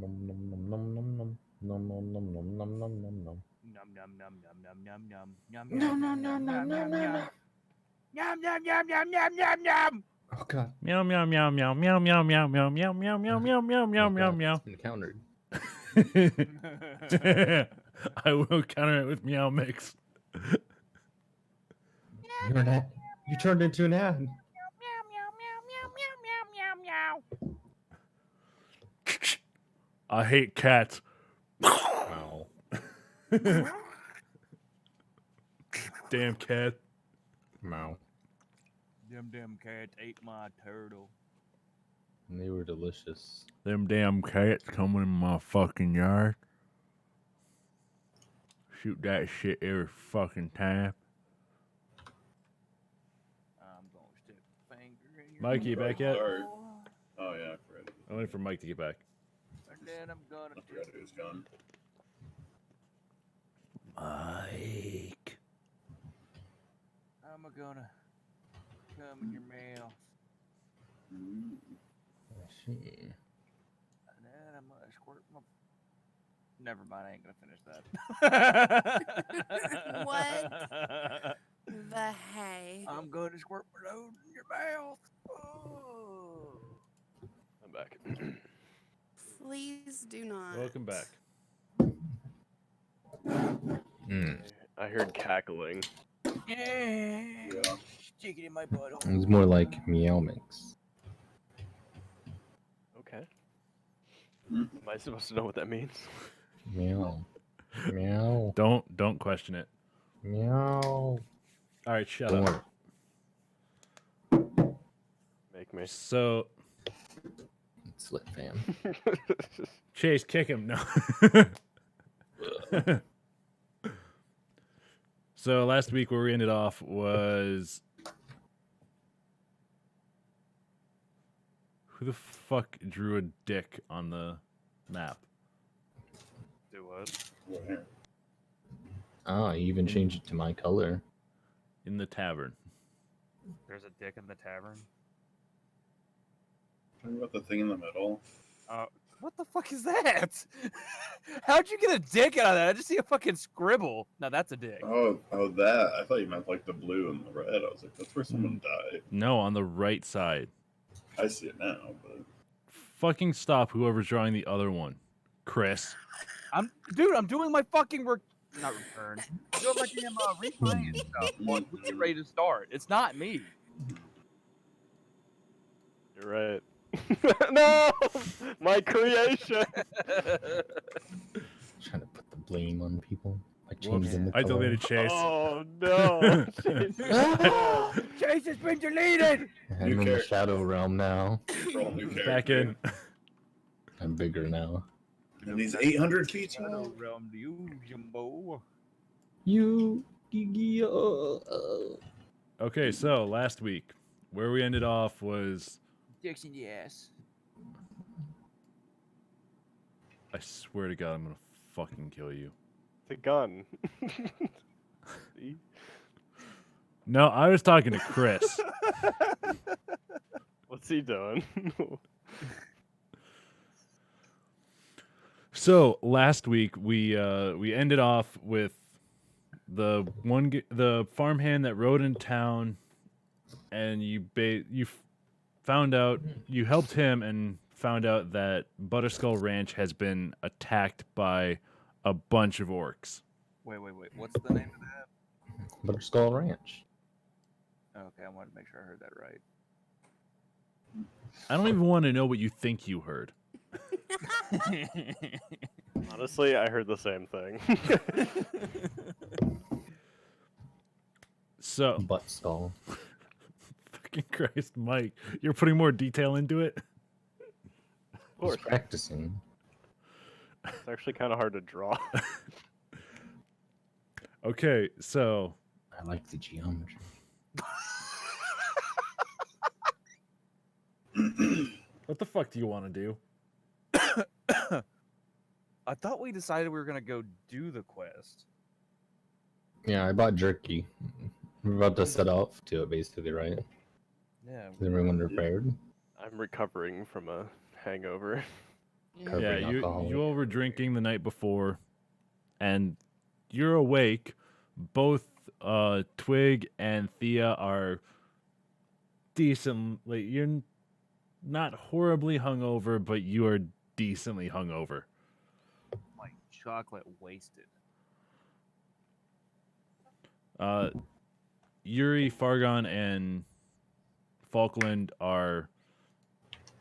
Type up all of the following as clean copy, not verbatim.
Num num num num num num num num No, num no, num no, num no, num no, num no, num. no. Yum yum yum yum yum yum yum. Oh God. Meow meow meow meow meow meow meow meow meow meow meow meow meow meow Oh, meow God. meow. It's been countered. I will counter it with meow mix. You're an ad. You turned into an ad. Meow meow meow meow meow meow meow. I hate cats. Wow. Damn cat. Wow. Them cats ate my turtle. And they were delicious. Them damn cats coming in my fucking yard. Shoot that shit every fucking time. I'm gonna stick a finger in your Mikey, you back yet? Sorry. Oh yeah, I forgot. I'm waiting for Mike to get back. And then I'm gonna I forgot he was gone. Mike. I'm gonna come in your mouth. I see. And then I'm gonna squirt my. Never mind, I ain't gonna finish that. What? The hay. I'm gonna squirt my load in your mouth. Oh. I'm back. Please do not. Welcome back. Mm. I heard cackling. Yeah. Yeah. Stick it in my butthole. It was more like meow mix. Okay. Am I supposed to know what that means? Meow. Meow. Don't question it. Meow. All right, shut Don't up. worry. Make me. So It's lit, fam. Chase, kick him. No. So last week where we ended off was who the fuck drew a dick on the map Do what? Ah, you even changed it to my color. in the tavern? There's a dick in the tavern. Talking about the thing in the middle. What the fuck is that? How'd you get a dick out of that? I just see a fucking scribble. Now that's a dick. Oh, that. I thought you meant like the blue and the red. I was like, that's where someone died. No, on the right side. I see it now, but Fucking stop whoever's drawing the other one. Chris. I'm doing my fucking not return. I'm doing my damn replay and stuff. Well, we get ready to start. It's not me. you're right. No, my creation. Trying to put the blame on people. I changed them the I color. deleted Chase. Oh no. Chase has been deleted. I'm in the shadow realm now. Control new character. Back in. I'm bigger now. And he's 800 feet Shadow tall. realm to you, Jumbo. You. Okay, so last week where we ended off was Dicks in the ass. I swear to God I'm gonna fucking kill you. The gun. See? No, I was talking to Chris. What's he doing? So last week we ended off with the farmhand that rode in town, and you found out you helped him and found out that Butterskull Ranch has been attacked by a bunch of orcs. Wait. What's the name of that? Butterskull Ranch. Okay, I wanted to make sure I heard that right. I don't even want to know what you think you heard. Honestly, I heard the same thing. So Butt skull. fucking Christ, Mike, you're putting more detail into it. Of course, He's practicing. it's actually kind of hard to draw. Okay, so I like the geometry. what the fuck do you want to do? I thought we decided we were gonna go do the quest. Yeah, I bought jerky. We're about to set off to it, basically, right? Yeah. Is everyone prepared? I'm recovering from a hangover. Covering Yeah, alcohol. you all were drinking the night before, and you're awake. Both Twig and Thea are decent. Like you're not horribly hungover, but you are decently hungover. Like chocolate wasted. Yuri, Fargon, and Falkland are.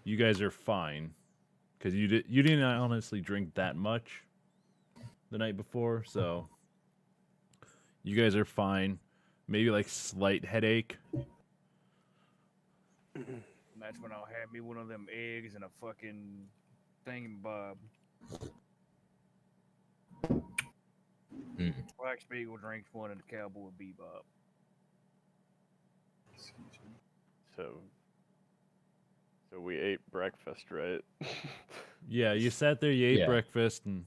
You guys are fine, because you didn't honestly drink that much the night before, so you guys are fine. Maybe like slight headache. That's when I'll have me one of them eggs and a fucking thingamabob. Mm. Black Spiegel drinks one and the Cowboy Bebop. So we ate breakfast, right? Yeah, you sat there, you ate Yeah. breakfast, and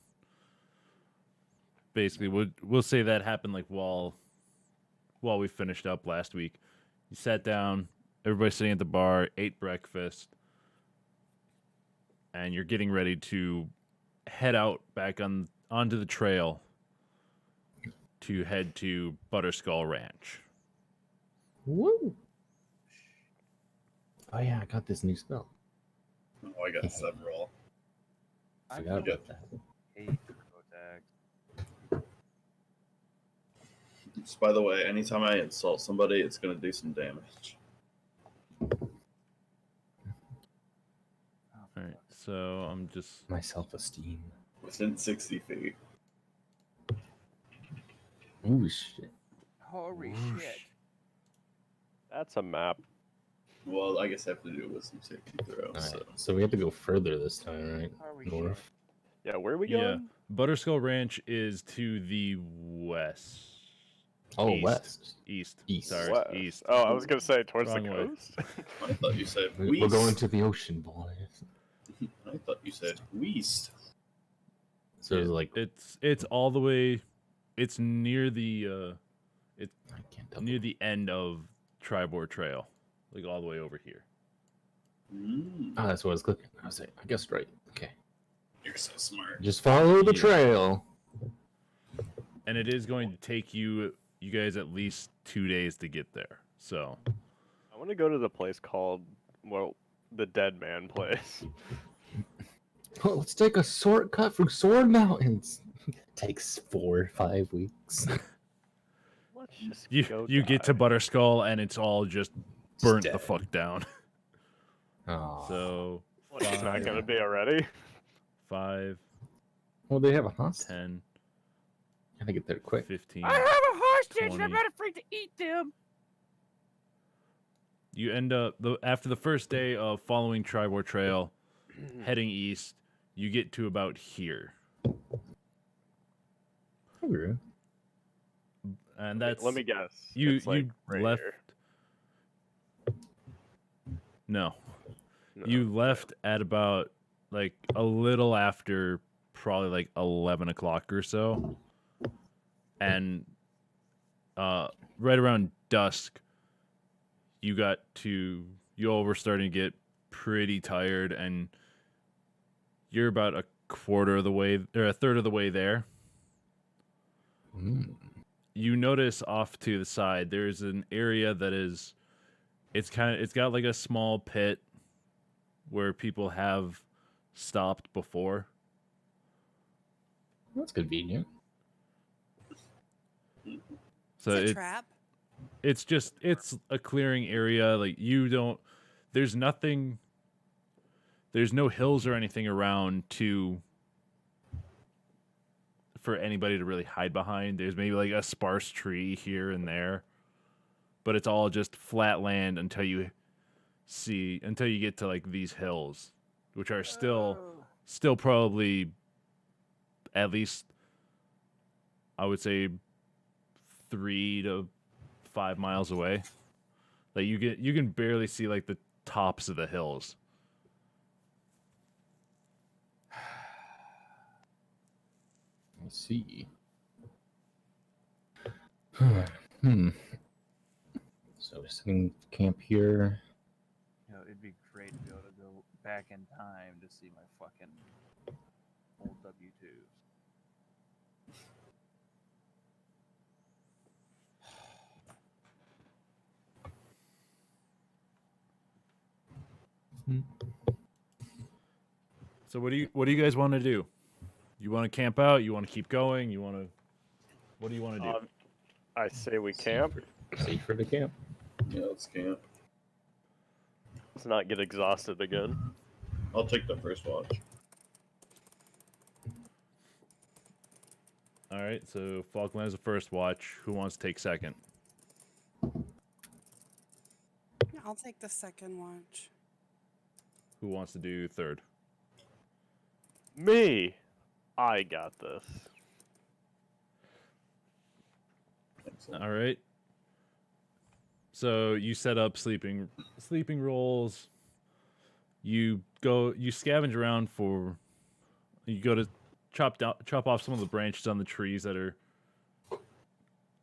basically we'll say that happened like while we finished up last week. You sat down, everybody's sitting at the bar, ate breakfast, and you're getting ready to head out back onto the trail to head to Butterskull Ranch. Woo! Oh yeah, I got this new spell. Oh, I got several. I forgot Yeah. about that. hate attacks. Just by the way, anytime I insult somebody, it's gonna do some damage. All right, so I'm just My self-esteem. Within 60 feet. Oh shit! Holy Whoosh. shit. That's a map. Well, I guess I have to do a wisdom safety throw. All right, So. so we have to go further this time, right? Holy North. Yeah, where are we Yeah. going? Butterskull Ranch is to the west. Oh, East. west. East. East. Sorry, West. east. Oh, I was gonna say towards Wrong the way. coast. I thought you said We're west. going to the ocean, boys. I thought you said west. So it's like It's all the way. It's near the I can't tell. near the end of Tribord Trail, like all the way over here. Mm, Oh, that's what I was clicking. I was like, I guessed right. Okay. you're so smart. Just follow the Yeah. trail. And it is going to take you guys at least 2 days to get there. So I want to go to the place called the Dead Man place. Oh, let's take a shortcut from Sword Mountains. Takes 4 or 5 weeks. Let's just you go get to die. Butterskull and it's all just burnt the dead. fuck down. Oh. So What, it's not gonna five. be already. 5, Well, they have a hostage. 10, Gotta get there quick. 15. I have a hostage and I'm 20. not afraid to eat them. You end up after the first day of following Tribord Trail, heading east. You get to about here, Okay. and that's Let me guess. you It's like you right left. here. No, No. you left at about like a little after probably like 11 o'clock or so, and right around dusk, you all were starting to get pretty tired, and you're about a quarter of the way or a third of the way there. Mm. You notice off to the side there's an area that is it's got like a small pit where people have stopped before. That's convenient. So It's a trap. it's a clearing area. Like there's no hills or anything around for anybody to really hide behind. There's maybe like a sparse tree here and there, but it's all just flat land until you get to like these hills, which are still probably at least I would say 3 to 5 miles away. Like you can barely see like the tops of the hills. I see. Hmm. So we're setting camp here. You know, it'd be great to be able to go back in time to see my fucking Old W2s. So what do you guys want to do? You want to camp out? You want to keep going? You want to? What do you want to do? I say we camp. Safer to camp. Yeah, let's camp. Let's not get exhausted again. I'll take the first watch. All right. So Falkland has the first watch. Who wants to take second? I'll take the second watch. Who wants to do third? Me. I got this. Excellent. All right. So you set up sleeping rolls. You scavenge around for. You go to chop off some of the branches on the trees that are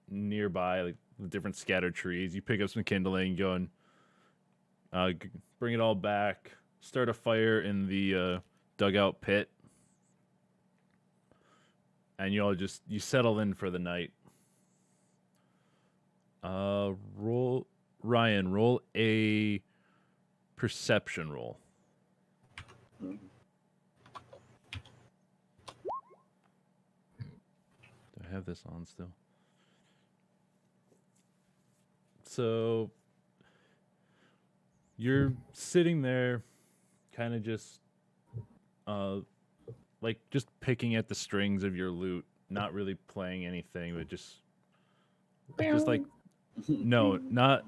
nearby, like the different scattered trees. You pick up some kindling, go and bring it all back. Start a fire in the dugout pit, and you all you settle in for the night. Roll a perception roll. Mhm. Do I have this on still? So you're sitting there, kind of just, like just picking at the strings of your lute, not really playing anything, but just like no, not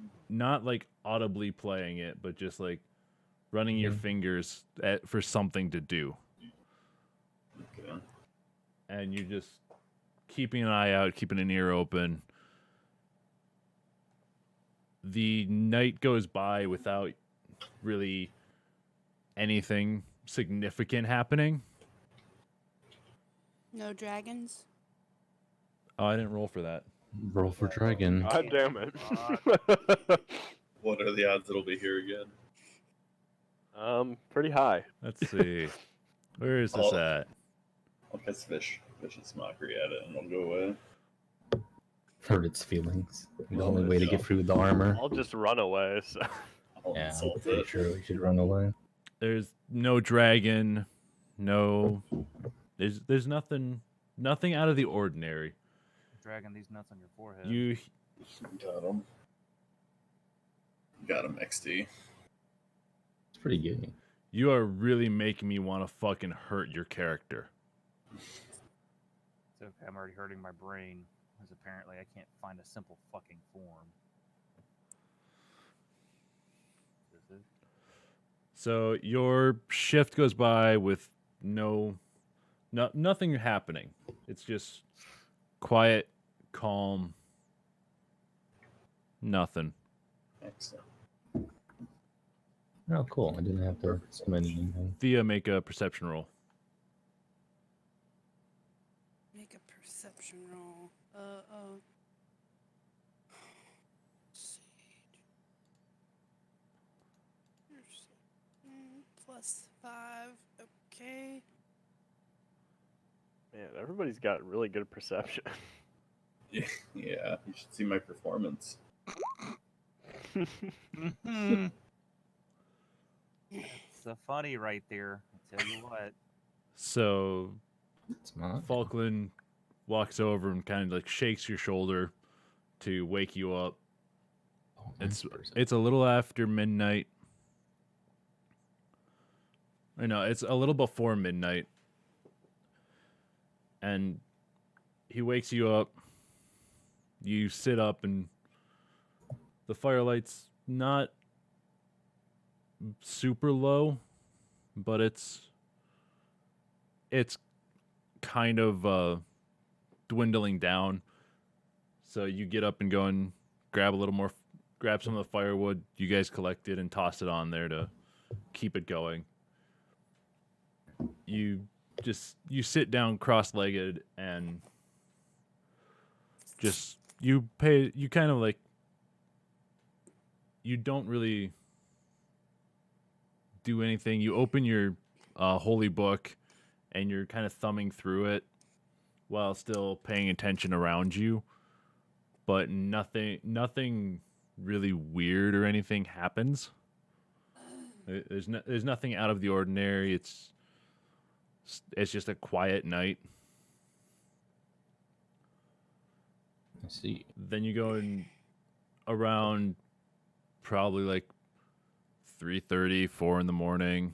like audibly playing it, but just like running your fingers for something to do. Okay. And you're just keeping an eye out, keeping an ear open. The night goes by without really anything significant happening. No dragons? Oh, I didn't roll for that. Roll for dragon. God damn it. What are the odds it'll be here again? Pretty high. Let's see. Where is this Oh. at? I'll cast vicious mockery at it and it'll go away. Hurt its feelings. The Oh, only way to yeah. get through the armor. I'll just run away. So. I'll Yeah, I'm insult pretty it. sure we should run away. There's no dragon. No. There's nothing out of the ordinary. Dragging these nuts on your forehead. You Got him. Got him, XD. It's pretty good. You are really making me want to fucking hurt your character. It's okay, I'm already hurting my brain, because apparently I can't find a simple fucking form. This is- So your shift goes by with nothing happening. It's just quiet, calm, nothing. Excellent. Oh, cool. I didn't have to spend anything. Thea, make a perception roll. Make a perception roll. +5. Okay. Man, everybody's got really good perception. Yeah, you should see my performance. It's so funny right there. I tell you what. So It's not. Falkland walks over and kind of like shakes your shoulder to wake you up. Oh, It's nice person. it's a little after midnight. I know it's a little before midnight, and he wakes you up. You sit up, and the firelight's not super low, but it's kind of dwindling down. So you get up and go and grab some of the firewood you guys collected and toss it on there to keep it going. You sit down cross-legged and just you kind of like, you don't really do anything. You open your holy book and you're kind of thumbing through it while still paying attention around you, but nothing really weird or anything happens. There's nothing out of the ordinary. It's just a quiet night. I see. Then you go in around probably like 3:30, 4 in the morning.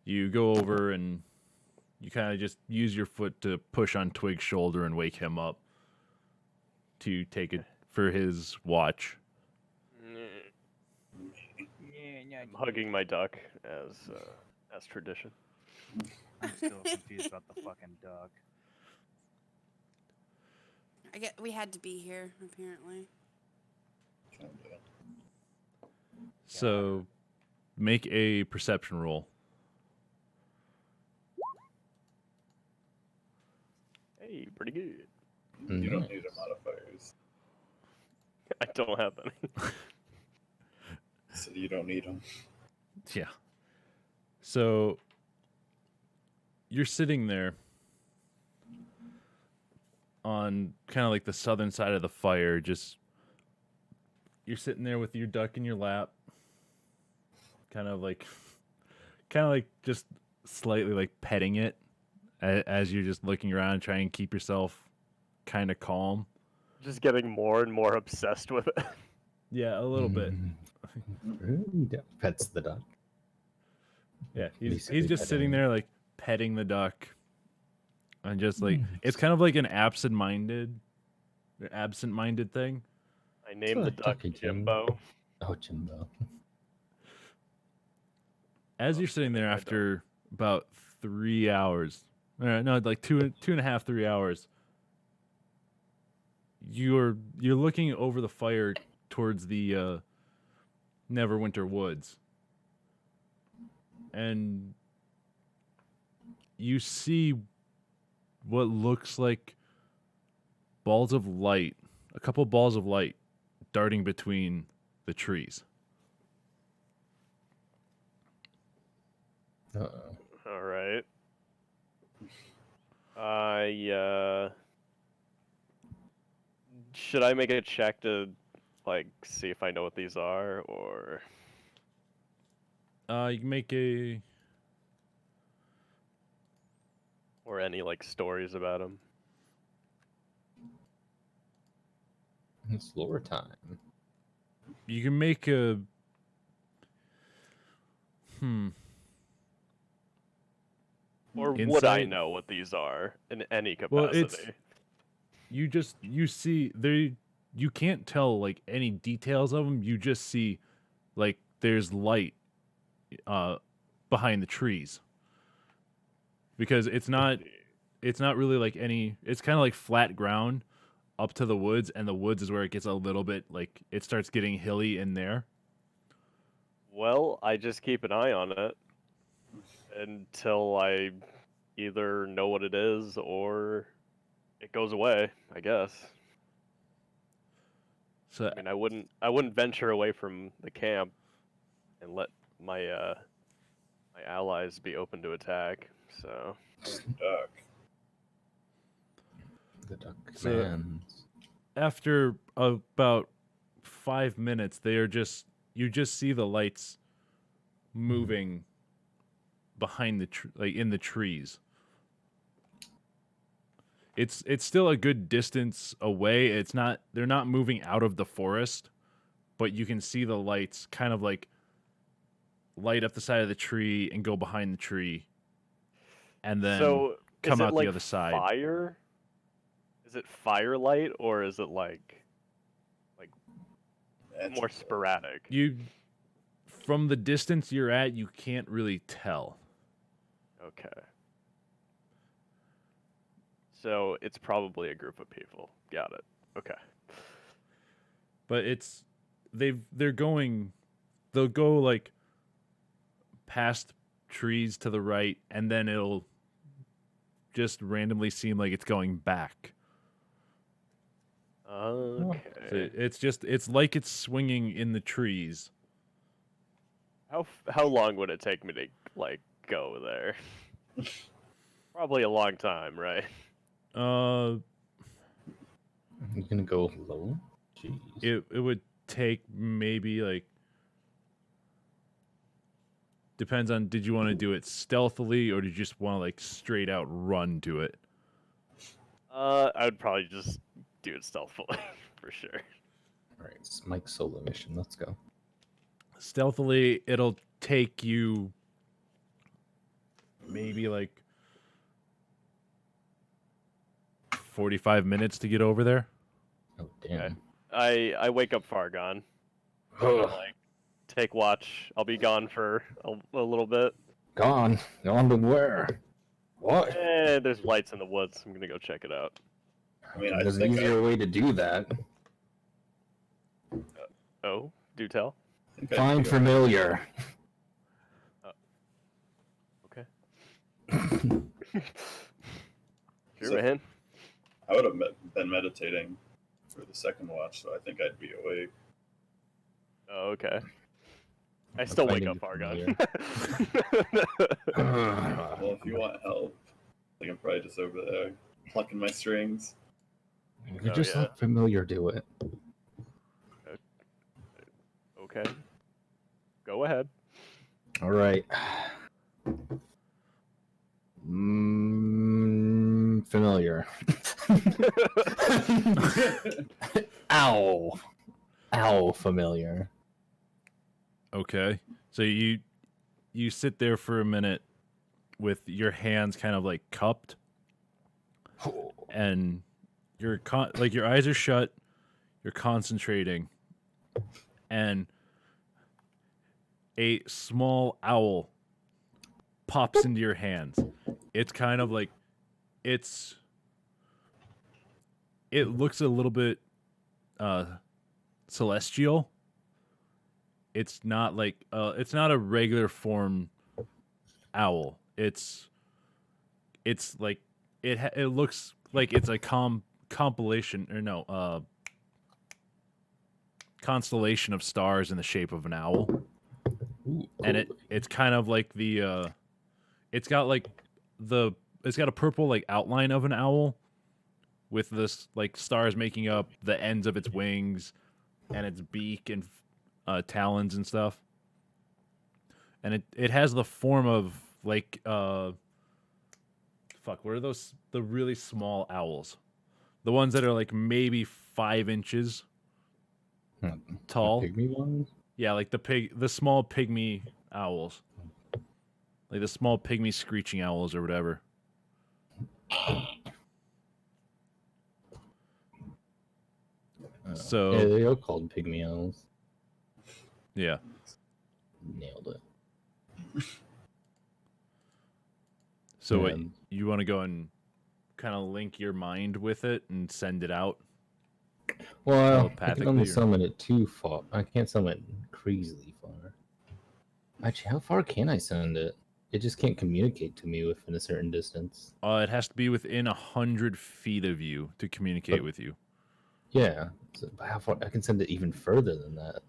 You go over and you kind of just use your foot to push on Twig's shoulder and wake him up to take it for his watch. I'm hugging my duck as tradition. I'm still confused about the fucking duck. We had to be here apparently. Kinda. So make a perception roll. Hey, pretty good. You don't Nice. need the modifiers. I don't have any. So you don't need them. Yeah. So you're sitting there on kind of like the southern side of the fire, just you're sitting there with your duck in your lap, kind of like just slightly like petting it as you're just looking around trying to keep yourself kind of calm. Just getting more and more obsessed with it. Yeah, a little bit. He pets the duck. Yeah, he's Basically just sitting petting. there like petting the duck, and just like it's kind of like an absent-minded thing. I named the like duck Ducky Jim. Jimbo. Oh, Jimbo. As you're sitting there after about 3 hours, no, like two and a half, 3 hours, you're looking over the fire towards the Neverwinter Woods, and you see what looks like balls of light, a couple balls of light darting between the trees. Uh-oh. All right. Should I make a check to like see if I know what these are, or You can make a any like stories about them? It's lore time. You can make a Or would I Insight? know what these are in any Well, capacity? you see there, you can't tell like any details of them. You just see like there's light behind the trees, because it's not really like any, it's kind of like flat ground up to the woods, and the woods is where it gets a little bit like it starts getting hilly in there. Well, I just keep an eye on it until I either know what it is or it goes away, I guess. So I mean, I wouldn't venture away from the camp and let my my allies be open to attack. So Duck. The duck So- commands. after about 5 minutes, you just see the lights moving behind like in the trees. It's still a good distance away. They're not moving out of the forest, but you can see the lights kind of like light up the side of the tree and go behind the tree, and then so come is it out the like other side. Fire? Is it firelight or is it like That's more sporadic? From the distance you're at, you can't really tell. Okay. So it's probably a group of people. Got it. Okay. But they'll go like past trees to the right, and then it'll just randomly seem like it's going back. So Okay. it's like it's swinging in the trees. How long would it take me to like go there? Probably a long time, right? I'm gonna go low. Jeez. it would take maybe like, depends on, did you want to do it stealthily or did you just want to like straight out run to it? I would probably just do it stealthily for sure. All right, it's Mike's solo mission. Let's go. Stealthily, it'll take you maybe like 45 minutes to get over there. Oh damn. I wake up Fargon. Ugh. Like, take watch. I'll be gone for a little bit. Gone. Gone to where? What? There's lights in the woods. I'm gonna go check it out. I mean, I There's an think easier way to do that. Oh, do tell. I'd Find go- familiar. Okay. So- Sure, man. I would have been meditating for the second watch, so I think I'd be awake. Oh, okay. I still wake finding up it Fargon. Well, if you want help, I can probably just over there plucking my strings. You Oh, just yeah. let familiar do it. Okay. Go ahead. All right. Familiar. Ow. Ow, familiar. Okay. So you sit there for a minute with your hands kind of like cupped and your eyes are shut, you're concentrating, and a small owl pops into your hands. It's kind of like it looks a little bit celestial. It's not like it's not a regular form owl. It's like it looks like it's a compilation, or no, constellation of stars in the shape of an owl. Ooh, And cool. it's kind of like it's got a purple like outline of an owl with this like stars making up the ends of its wings and its beak and talons and stuff. And it has the form of like what are those, the really small owls, the ones that are like maybe 5 inches tall. Pygmy one? Yeah, like the small pygmy owls. Like the small pygmy screeching owls or whatever. So- yeah, they are called pygmy owls. Yeah. Nailed it. So what, Um, you want to go and kind of link your mind with it and send it out? Well, I Telepathically can only or- summon it too far. I can't summon it crazily far. Actually, how far can I send it? It just can't communicate to me within a certain distance. It has to be within 100 feet of you to communicate with you. Yeah, so but how far? I can send it even further than that.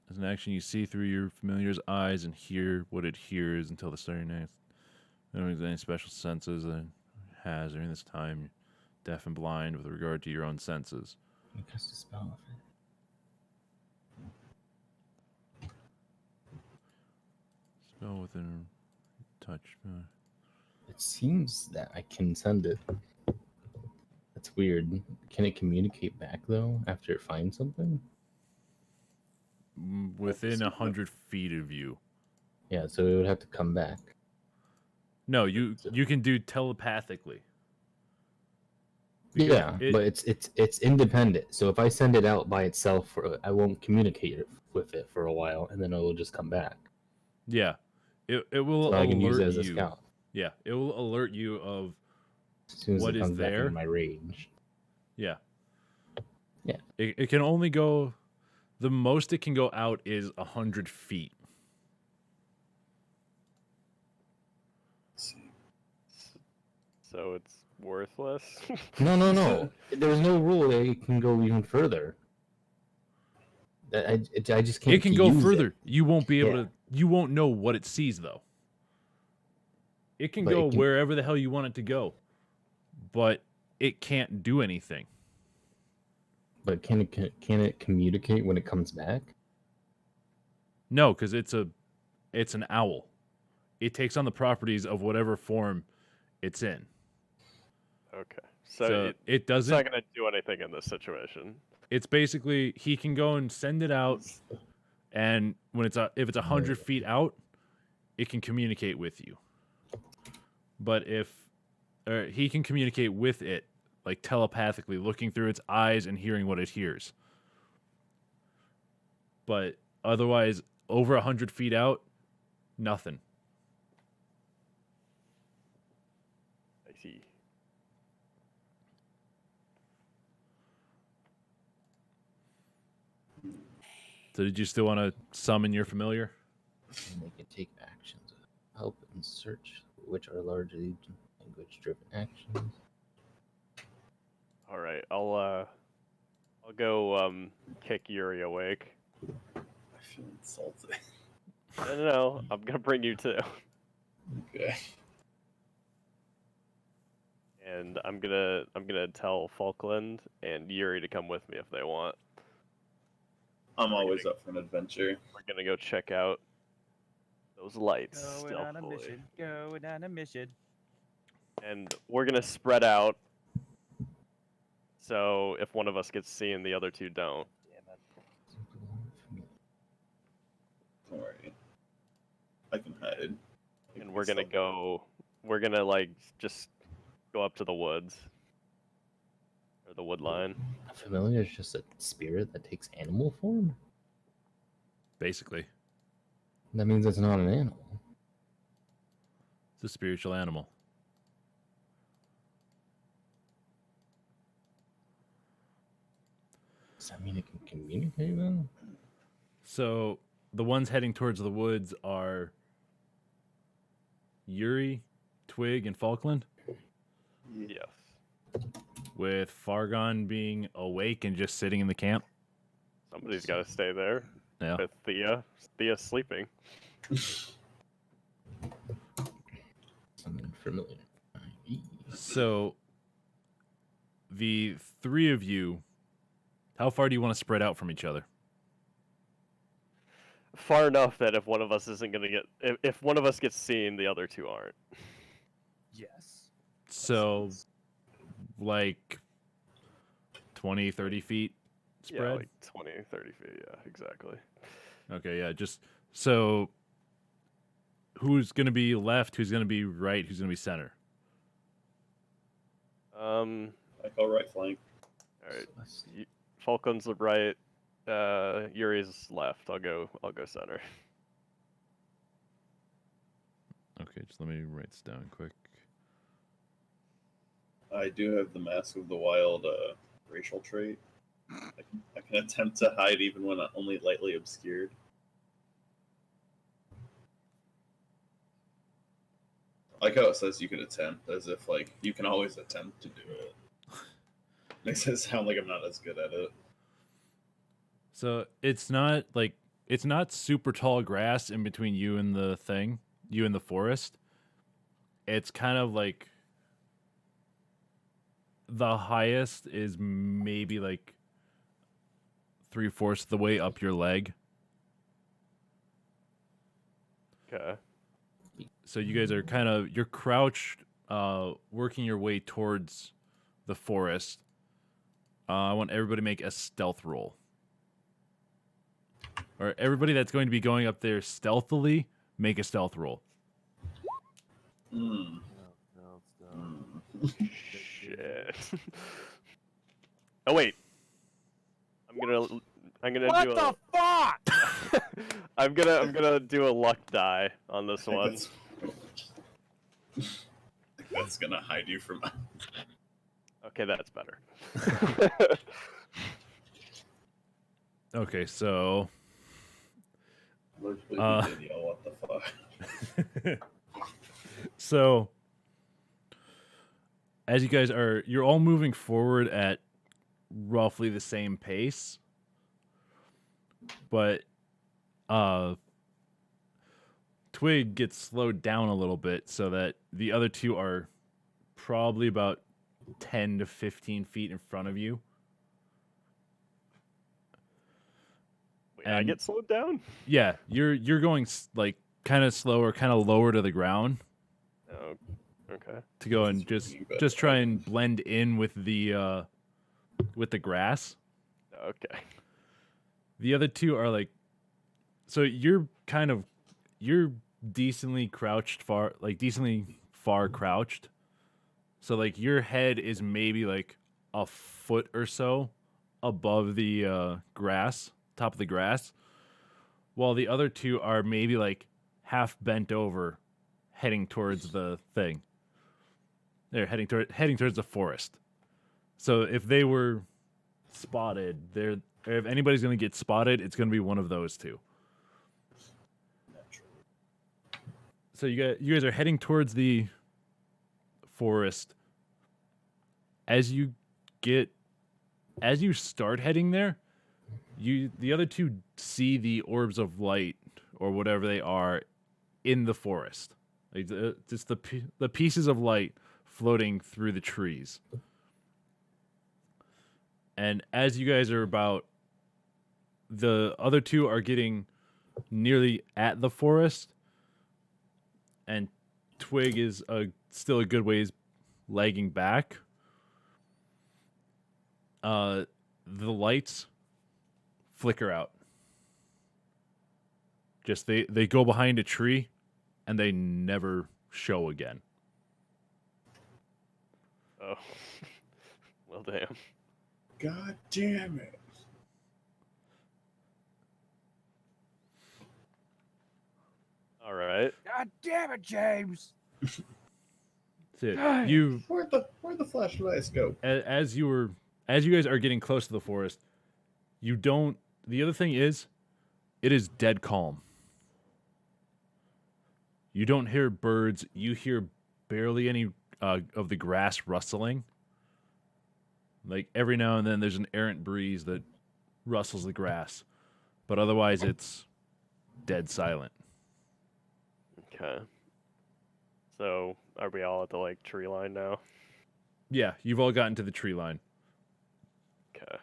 As an action, you see through your familiar's eyes and hear what it hears until the starting night. No one has any special senses that it has during this time. Deaf and blind with regard to your own senses. I cast a spell off it. Spell within touch. It seems that I can send it. That's weird. Can it communicate back though after it finds something? Within 100 feet of you. Yeah, so it would have to come back. No, you can do telepathically. Yeah, it- but it's independent. So if I send it out by itself, I won't communicate with it for a while, and then it will just come back. Yeah, it will So I can use it alert as a you. scout Yeah, it will alert you of as soon as What it is comes back there? in my range. yeah. Yeah. It can only go. The most it can go out is 100 feet. Let's see. So it's worthless. No. There's no rule that it can go even further. I just can't. It can go use further. You won't be able Yeah. to. You won't know what it sees though. It can But go it can- wherever the hell you want it to go, but it can't do anything. But can it communicate when it comes back? No, because it's an owl. It takes on the properties of whatever form it's in. Okay. So So, it it's doesn't. not gonna do anything in this situation. It's basically he can go and send it out, and when if it's 100 feet out, it can communicate with you. But he can communicate with it, like telepathically, looking through its eyes and hearing what it hears. But otherwise, over 100 feet out, nothing. I see. So did you still want to summon your familiar? And they can take actions, help and search, which are largely language-driven actions. All right, I'll go kick Yuri awake. I feel insulted. No, I'm gonna bring you too, Okay. and I'm gonna tell Falkland and Yuri to come with me if they want. I'm always up for an adventure. We're gonna go check out those lights Going on a stealthily, mission. Going on a mission. and we're gonna spread out. So if one of us gets seen, the other two don't. Don't worry. I can hide. I And can we're gonna stealth. go. We're gonna like just go up to the woods or the wood line. A familiar is just a spirit that takes animal form? Basically, That means it's not an animal. it's a spiritual animal. Does that mean it can communicate then? So the ones heading towards the woods are Yuri, Twig, and Falkland, Yes. with Fargon being awake and just sitting in the camp. Somebody's got to stay there Yeah. with Thea. Thea sleeping. Something familiar. So the three of you, how far do you want to spread out from each other? Far enough that if one of us isn't gonna get, if one of us gets seen, the other two aren't. Yes. So like 20, 30 feet spread? Yeah, like 20, 30 feet. Yeah, exactly. Okay, yeah, just so who's going to be left, who's going to be right, who's going to be center? I call right flank. All right. Falcon's the right. Yuri's left. I'll go center. Okay, just let me write this down quick. I do have the Mask of the Wild racial trait. I can attempt to hide even when only lightly obscured. I like how it says you can attempt, as if like you can always attempt to do it. Makes it sound like I'm not as good at it. So it's not super tall grass in between you and the thing, you and the forest. It's kind of like the highest is maybe like 3/4 of the way up your leg. Okay. So you guys are you're crouched, working your way towards the forest. I want everybody to make a stealth roll. Or everybody that's going to be going up there stealthily, make a stealth roll. Hmm. Shit. Oh wait. I'm gonna What do the fuck? I'm gonna do a luck die on this one. That's gonna hide you from. Okay, that's better. Okay, so Literally, what the fuck? so as you guys you're all moving forward at roughly the same pace, but Twig gets slowed down a little bit so that the other two are probably about 10 to 15 feet in front of you. Wait, I And- get slowed down? Yeah, you're going like kind of slower, kind of lower to the ground Oh, okay. to go and That's really bad. just try and blend in with the grass. Okay. The other two are like, so you're decently far crouched. So like your head is maybe like a foot or so above the top of the grass, while the other two are maybe like half bent over, heading towards the thing. They're heading towards the forest. So if they were spotted, if anybody's gonna get spotted, it's gonna be one of those two. So you guys are heading towards the forest. As you start heading there, the other two see the orbs of light or whatever they are in the forest. Like just the pieces of light floating through the trees. And as you guys are the other two are getting nearly at the forest, and Twig is still a good ways lagging back. The lights flicker out. Just they go behind a tree, and they never show again. Oh. Well, damn. God damn it. All right. God damn it, James! That's it. You Where'd the flashlights go? as you guys are getting close to the forest, you don't. The other thing is, it is dead calm. You don't hear birds. You hear barely any of the grass rustling. Like every now and then, there's an errant breeze that rustles the grass, but otherwise, it's dead silent. Okay. So, are we all at the like tree line now? Yeah, you've all gotten to the tree line. Okay.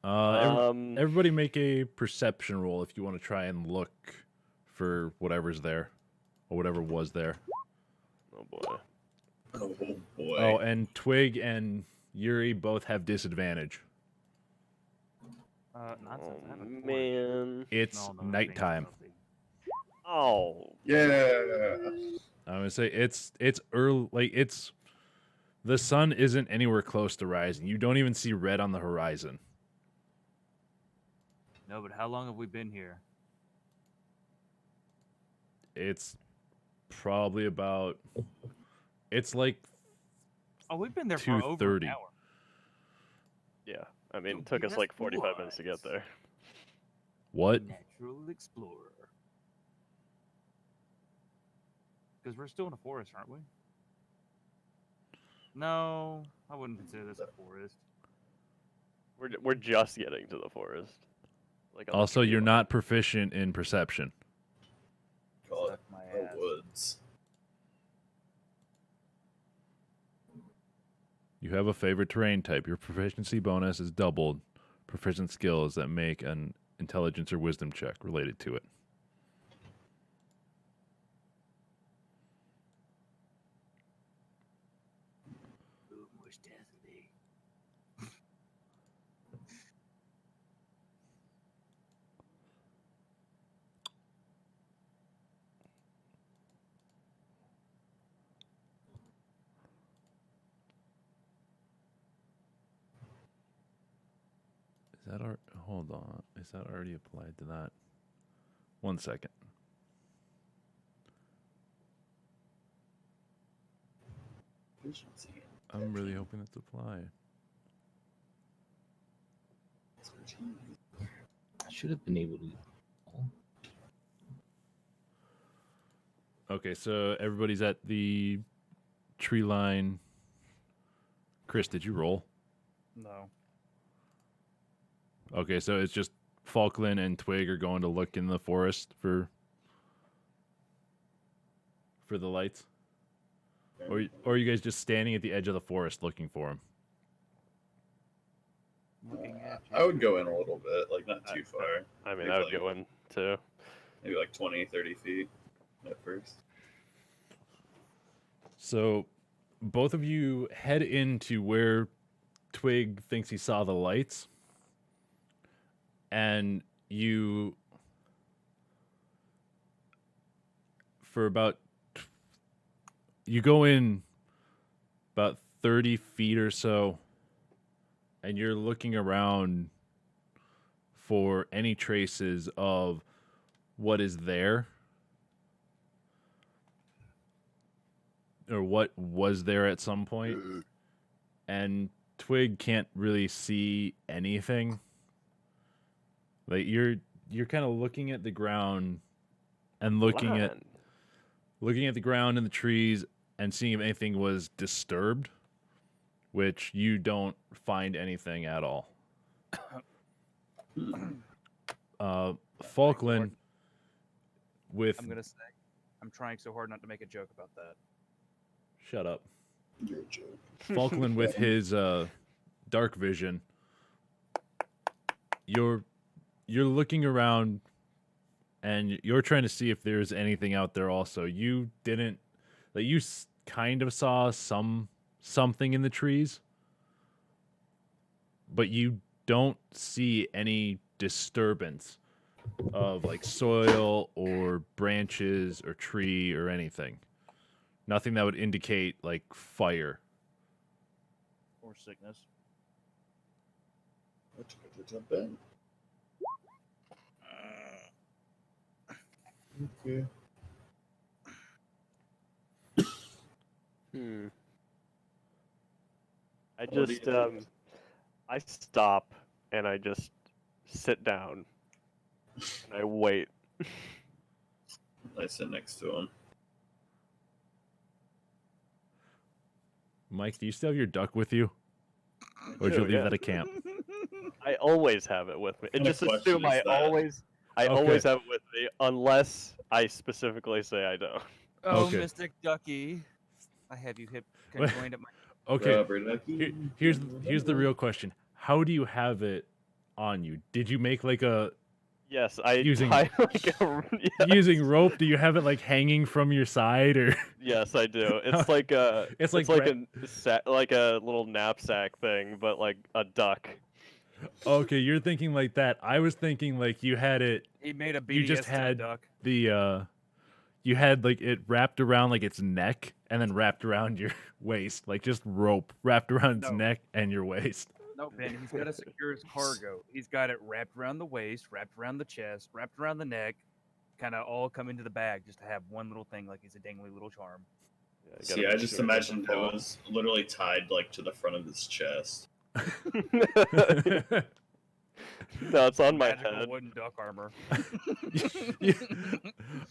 Everybody make a perception roll if you want to try and look for whatever's there, or whatever was there. Oh boy. Oh boy. Oh, and Twig and Yuri both have disadvantage. Not Oh since I have a torch. man. It's No, no, nighttime. something. Oh. Yeah. I'm gonna say it's early. Like the sun isn't anywhere close to rising. You don't even see red on the horizon. No, but how long have we been here? It's probably about. It's like Oh, we've been there for over 2:30. an hour. Yeah. I mean, Oh, it took us yes, like 45 minutes to get was. there. what? Natural explorer. Because we're still in a forest, aren't we? No, I wouldn't consider this a forest. We're just getting to the forest. Like on the Also, tree you're line. not proficient in perception. God, Stuck my the ass. woods. You have a favorite terrain type. Your proficiency bonus is doubled. Proficient skills that make an intelligence or wisdom check related to it. Ooh, most definitely. Is that hold on? Is that already applied to that? 1 second. Efficiency. I'm really hoping that's applied. Expertise. I should have been able to. Okay, so everybody's at the tree line. Chris, did you roll? No. Okay, so it's just Falkland and Twig are going to look in the forest for the lights, or are you guys just standing at the edge of the forest looking for them? Looking at I would go in a little bit, like not too far. I mean, Maybe I would like- go in too. Maybe like 20, 30 feet at first. So, both of you head into where Twig thinks he saw the lights, and you, for about, you go in about 30 feet or so, and you're looking around for any traces of what is there, or what was there at some point, and Twig can't really see anything. Like you're kind of looking at the ground and looking at the ground and the trees and seeing if anything was disturbed, which you don't find anything at all. Falkland with I'm gonna say, I'm trying so hard not to make a joke about that. shut up. You're a joke. Falkland with his dark vision. You're looking around and you're trying to see if there's anything out there also. You didn't, like, you kind of saw something in the trees, but you don't see any disturbance of like soil or branches or tree or anything. Nothing that would indicate like fire. Or sickness. I took it to jump in. Okay. I What do you just think? I stop and I just sit down and I wait. I sit next to him. Mike, do you still have your duck with you? Or did you do, leave yeah. that at camp? I always have it with me. And What just kind of question assume is I that? always Okay. have it with me unless I specifically say I don't. Oh, Okay. Mystic Ducky, I have you hip What? conjoined at my. Okay, Rubber ducky. here's the real question. How do you have it on you? Did you make like a Yes, I Using- tie like a yes, using rope? Do you have it like hanging from your side or Yes, I do. It's like a It's it's like like like a little knapsack thing, but like a duck. Okay, you're thinking like that. I was thinking like you had it He made a BDS You just 10 had- duck. the you had like it wrapped around like its neck and then wrapped around your waist, like just rope wrapped around its No. neck and your waist. No, Ben, he's got to secure his cargo. He's got it wrapped around the waist, wrapped around the chest, wrapped around the neck, kind of all come into the bag just to have one little thing like it's a dangly little charm. Yeah, you See, gotta I make just sure it doesn't imagined it fall. was literally tied like to the front of his chest. No, it's on my Magical head. wooden duck armor.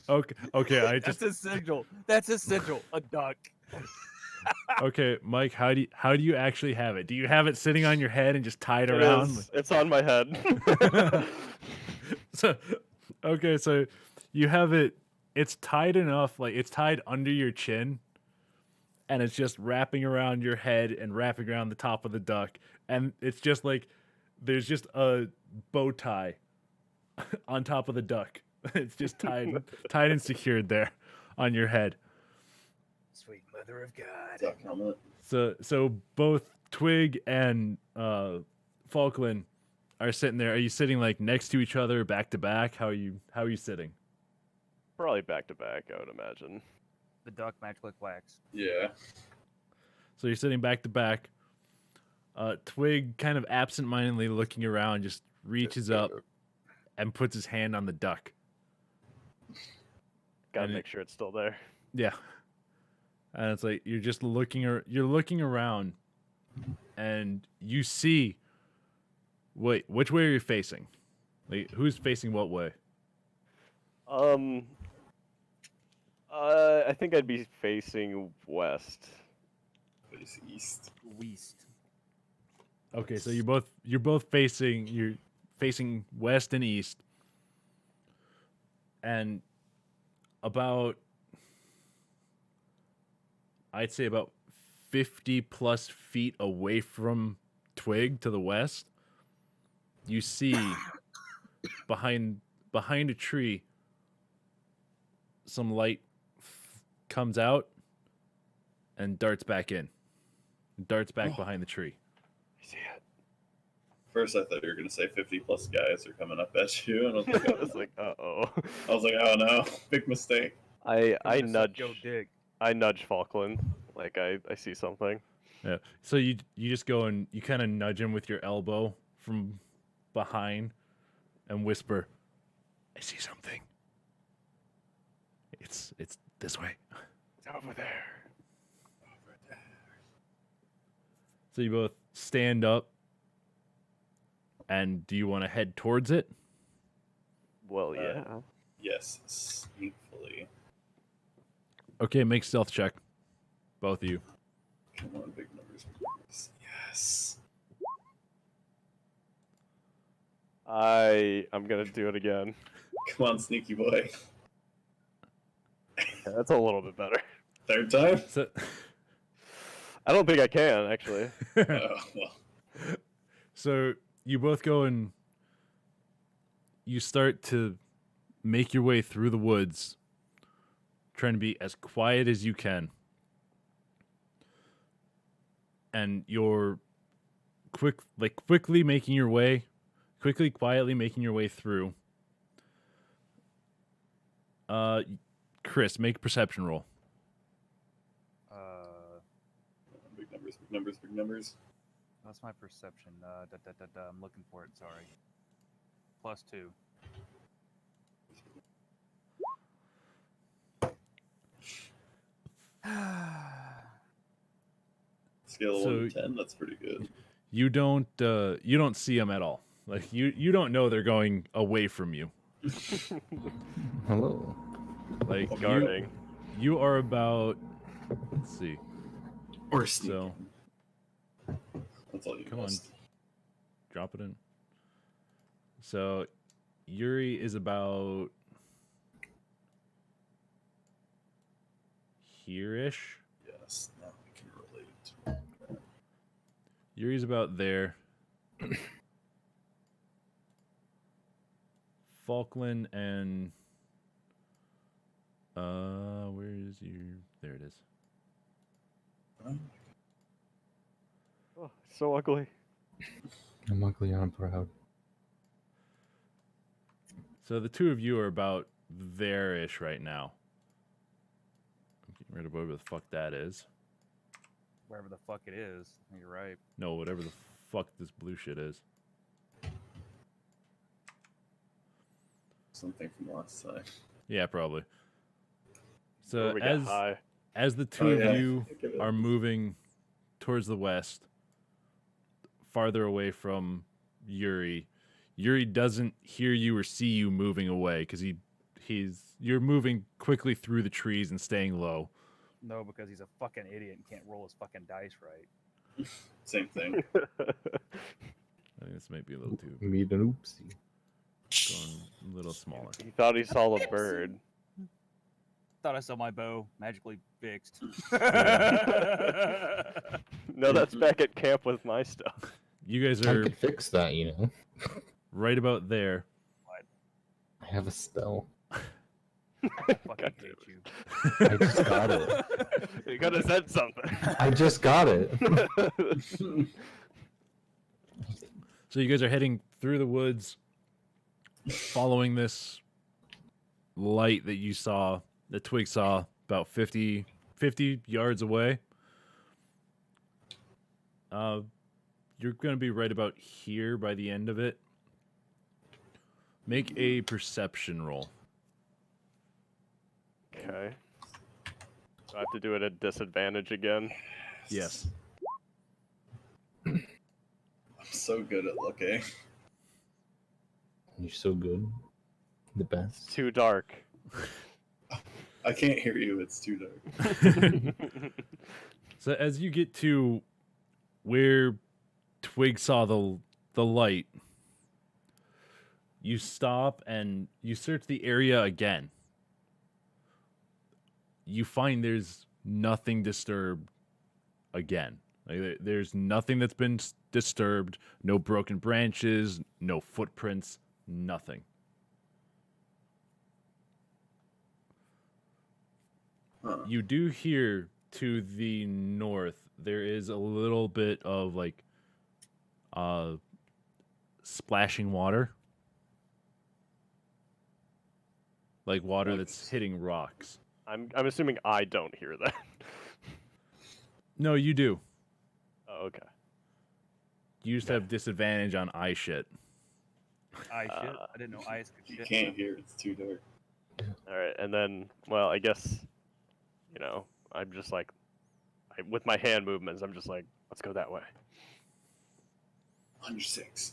Okay, I That's just essential. That's essential. A duck. okay, Mike, how do you actually have it? Do you have it sitting on your head and just tied It around? is. It's on my head. So okay, so you have it it's tied enough, like it's tied under your chin and it's just wrapping around your head and wrapping around the top of the duck, and it's just like there's just a bow tie on top of the duck. It's just tied and secured there on your head. Sweet mother of God. Duck helmet. So both Twig and Falkland are sitting there. Are you sitting like next to each other, back to back? How are you sitting? Probably back to back, I would imagine. The duck magic like wax. Yeah. So you're sitting back to back. Twig kind of absentmindedly looking around, just reaches up and puts his hand on the duck. Gotta And it- make sure it's still there. Yeah. And it's like you're just you're looking around and you see wait, which way are you facing? Like who's facing what way? I think I'd be facing west. Face east. Weast. Okay, so you're both facing facing west and east, and I'd say about 50 plus feet away from Twig to the west, you see behind a tree some light comes out and darts back in. Darts back behind the tree. I see it. First, I thought you were gonna say 50 plus guys are coming up at you, and I was like, I was like, uh-oh. oh no, big mistake. I Gonna suck nudge your dick. I nudge Falkland. Like I see something. Yeah. So you just go and you kind of nudge him with your elbow from behind and whisper, "I see something. It's this way." It's over there. So you both stand up, and do you want to head towards it? Well, yeah. Yes, sneakily. Okay, make stealth check, both of you. Come on, big numbers. Yes. I'm gonna do it again. Come on, sneaky boy. Yeah, that's a little bit better. Third time? So, I don't think I can actually. Well. so you both go and you start to make your way through the woods, trying to be as quiet as you can. And you're quietly making your way through. Chris, make a perception roll. Big numbers, big numbers, big numbers. That's my perception. I'm looking for it. Sorry. +2. Scale of So- 1 to 10, that's pretty good. You don't see them at all. Like you don't know they're going away from you. Hello. Like Guarding. you are about, let's see. Or sneaky. So That's all you come on. missed. Drop it in. So Yuri is about here-ish. Yes, now we can relate. Yuri's about there. Falkland and where is your? There it is. Oh, so ugly. I'm ugly and I'm proud. So the two of you are about there-ish right now. I'm getting rid of whatever the fuck that is. Wherever the fuck it is. You're right. No, whatever the fuck this blue shit is. Something from last time. Yeah, probably. So Where we get high. as the two Oh, of yeah. you Think of it. are moving towards the west, farther away from Yuri. Yuri doesn't hear you or see you moving away because you're moving quickly through the trees and staying low. No, because he's a fucking idiot and can't roll his fucking dice right. Same thing. I think this might be a little too Made an oopsie. going a little smaller. He thought he saw the bird. Thought I saw my bow magically fixed. No, that's back at camp with my stuff. You guys I are could fix that, you know. right about there. I have a spell. I fucking hate you. I just got it. You could have said something. I just got it. So you guys are heading through the woods, following this light that you saw, that Twig saw about 50 yards away. You're going to be right about here by the end of it. Make a perception roll. Okay. Do I have to do it at disadvantage again? Yes. I'm so good at looking. You're so good. The best. Too dark. I can't hear you, it's too dark. So as you get to where Twig saw the light, You stop and you search the area again. You find there's nothing disturbed again. Like, there's nothing that's been disturbed, no broken branches, no footprints, nothing. Huh. You do hear to the north, there is a little bit of like splashing water. Like water that's hitting rocks. I'm assuming I don't hear that. No, you do. Oh, okay. You just have disadvantage on eye shit. Ice shit. I didn't know ice could You shit. can't hear. It's too dark. All right, and then, well, I guess, I'm just like, with my hand movements, I'm just like, let's go that way. 106.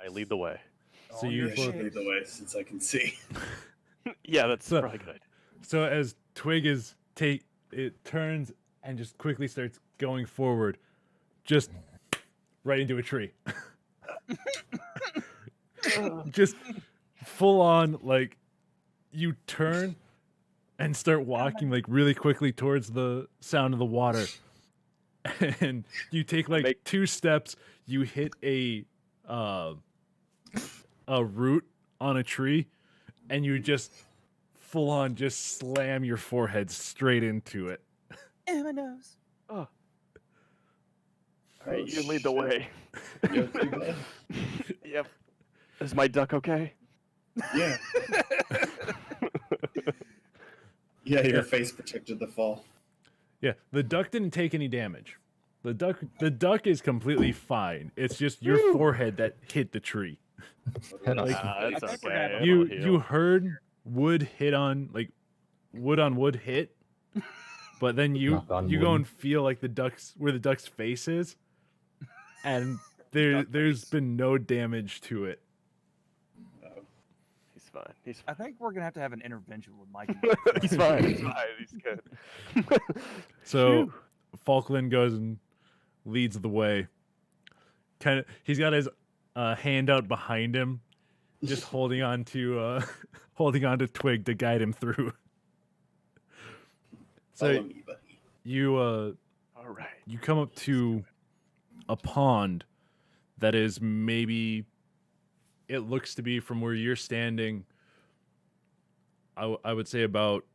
I lead the way. So On you your I should both- lead the way since I can see. Yeah, that's So- probably good. So as Twig is it turns and just quickly starts going forward, just right into a tree. Just full on, like, you turn and start walking like really quickly towards the sound of the water. And you take like Make- 2 steps, you hit a root on a tree, and you just full on just slam your forehead straight into it. My nose. All right, Oh, you lead the shit. way. You okay, bud? Yep. Is my duck okay? Yeah. Yeah, your Yeah. face protected the fall. Yeah, the duck didn't take any damage. The duck is completely fine. It's just your forehead that hit the tree. Head on. Like, That's I think we're okay. gonna have You it'll heal. you heard wood hit on wood on wood hit, but then you Knock on go wood. and feel like the duck's where the duck's face is, and there's been no damage to it. He's fine. He's I think we're gonna have to have an intervention with Mike. He's fine. He's fine. He's good. So Phew. Falkland goes and leads the way. He's got his hand out behind him, just holding on to Twig to guide him through. Follow So me, buddy. you All right. you come up to a pond that is maybe, it looks to be from where you're standing, I would say about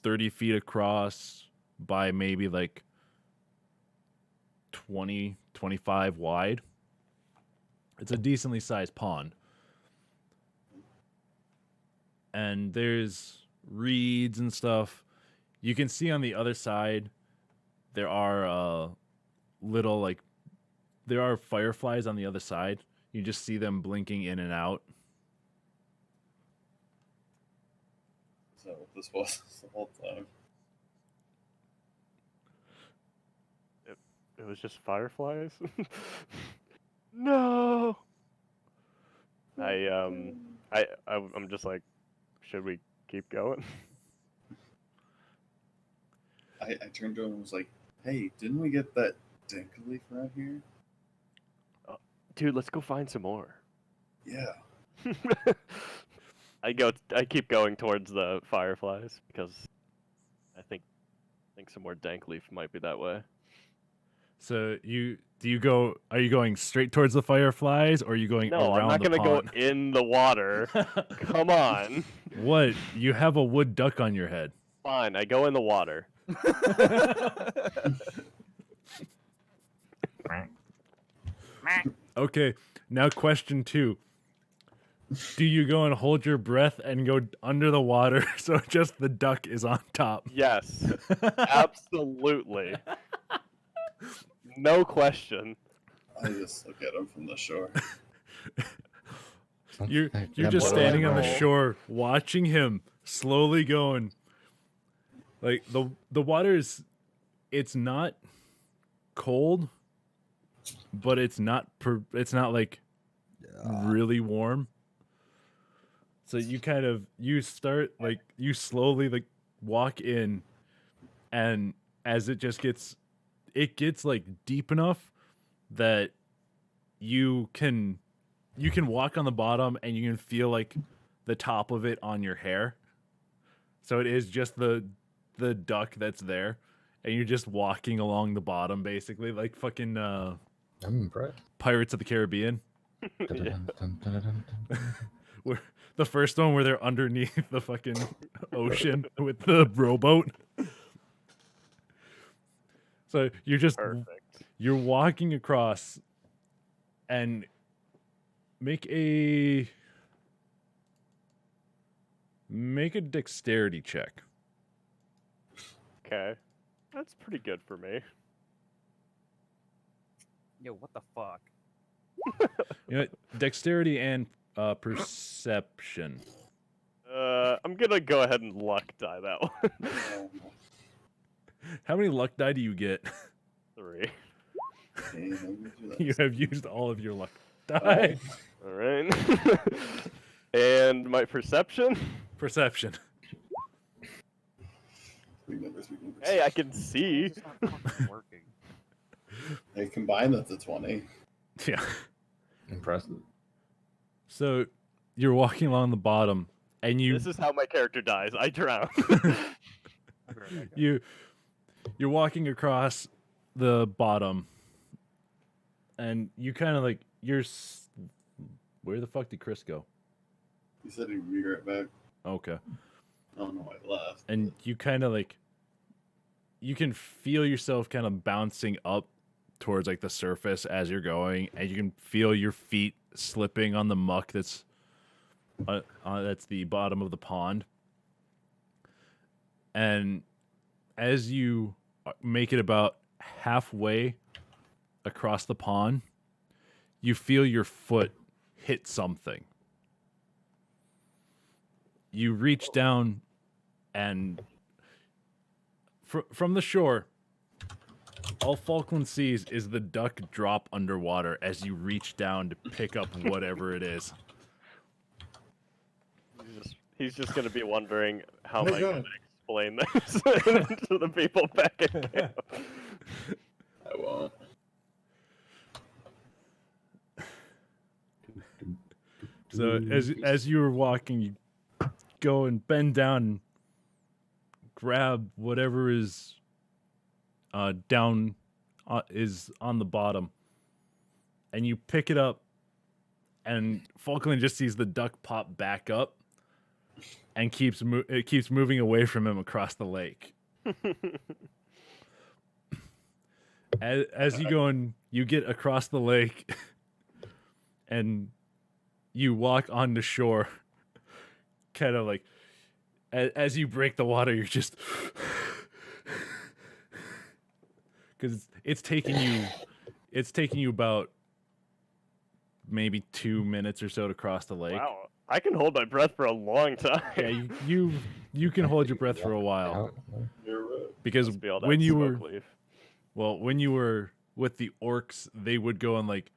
30 feet across by maybe like 20, 25 wide. It's a decently sized pond. And there's reeds and stuff. You can see on the other side there are there are fireflies on the other side. You just see them blinking in and out. Is that what this was the whole time? It was just fireflies. No. I'm just like, should we keep going? I turned to him and was like, hey, didn't we get that dank leaf around here? Dude, let's go find some more. Yeah. I keep going towards the fireflies because I think some more dank leaf might be that way. So are you going straight towards the fireflies, or are you going No, around I'm not the gonna go pond? in the water. Come on. What? You have a wood duck on your head. Fine, I go in the water. Okay, now question 2. Do you go and hold your breath and go under the water so just the duck is on top? Yes. Absolutely. No question. I just look at him from the shore. You're Yeah, just but- standing on the roll. shore watching him slowly going. Like the water is, it's not cold, but it's not like really warm. So you start like, you slowly like walk in, and as it gets like deep enough that you can walk on the bottom and you can feel like the top of it on your hair. So it is just the duck that's there, and you're just walking along the bottom basically, like fucking I'm impressed. Pirates of the Caribbean. Yeah. Dun-dun-dun-dun-dun-dun. Where the first one where they're underneath the fucking ocean with the rowboat. So you're just Perfect. you're walking across, and make a dexterity check. Okay. That's pretty good for me. Yo, what the fuck? You know, dexterity and perception. I'm gonna go ahead and luck die that one. How many luck die do you get? 3. Okay, let me do that. You have used all of your luck die. All right. And my perception. Perception. Three numbers, three numbers. Hey, I can see. It's not fucking working. Hey, combine that's a 20. Yeah. Impressive. So you're walking along the bottom, and This is how my character dies. I drown. you're walking across the bottom, and you kind of like where the fuck did Chris go? He said he'd be right back. Okay. I don't know why he left. And you kind of like you can feel yourself kind of bouncing up towards like the surface as you're going, and you can feel your feet slipping on the muck that's the bottom of the pond. And as you make it about halfway across the pond, you feel your foot hit something. You reach down, and from the shore, all Falkland sees is the duck drop underwater as you reach down to pick up whatever it is. He's just gonna be wondering how Oh am my I gonna God. explain this to the people back in camp. I won't. So as you were walking, you go and bend down and grab whatever is down is on the bottom, and you pick it up, and Falkland just sees the duck pop back up and it keeps moving away from him across the lake. As you go and you get across the lake and you walk on the shore, kind of like as you break the water, you're just because it's taking you about maybe 2 minutes or so to cross the lake. Wow, I can hold my breath for a long time. Yeah, you can hold your breath for a while You're right. because Must be all that when you were smoke leaf. when you were with the orcs, they would go and like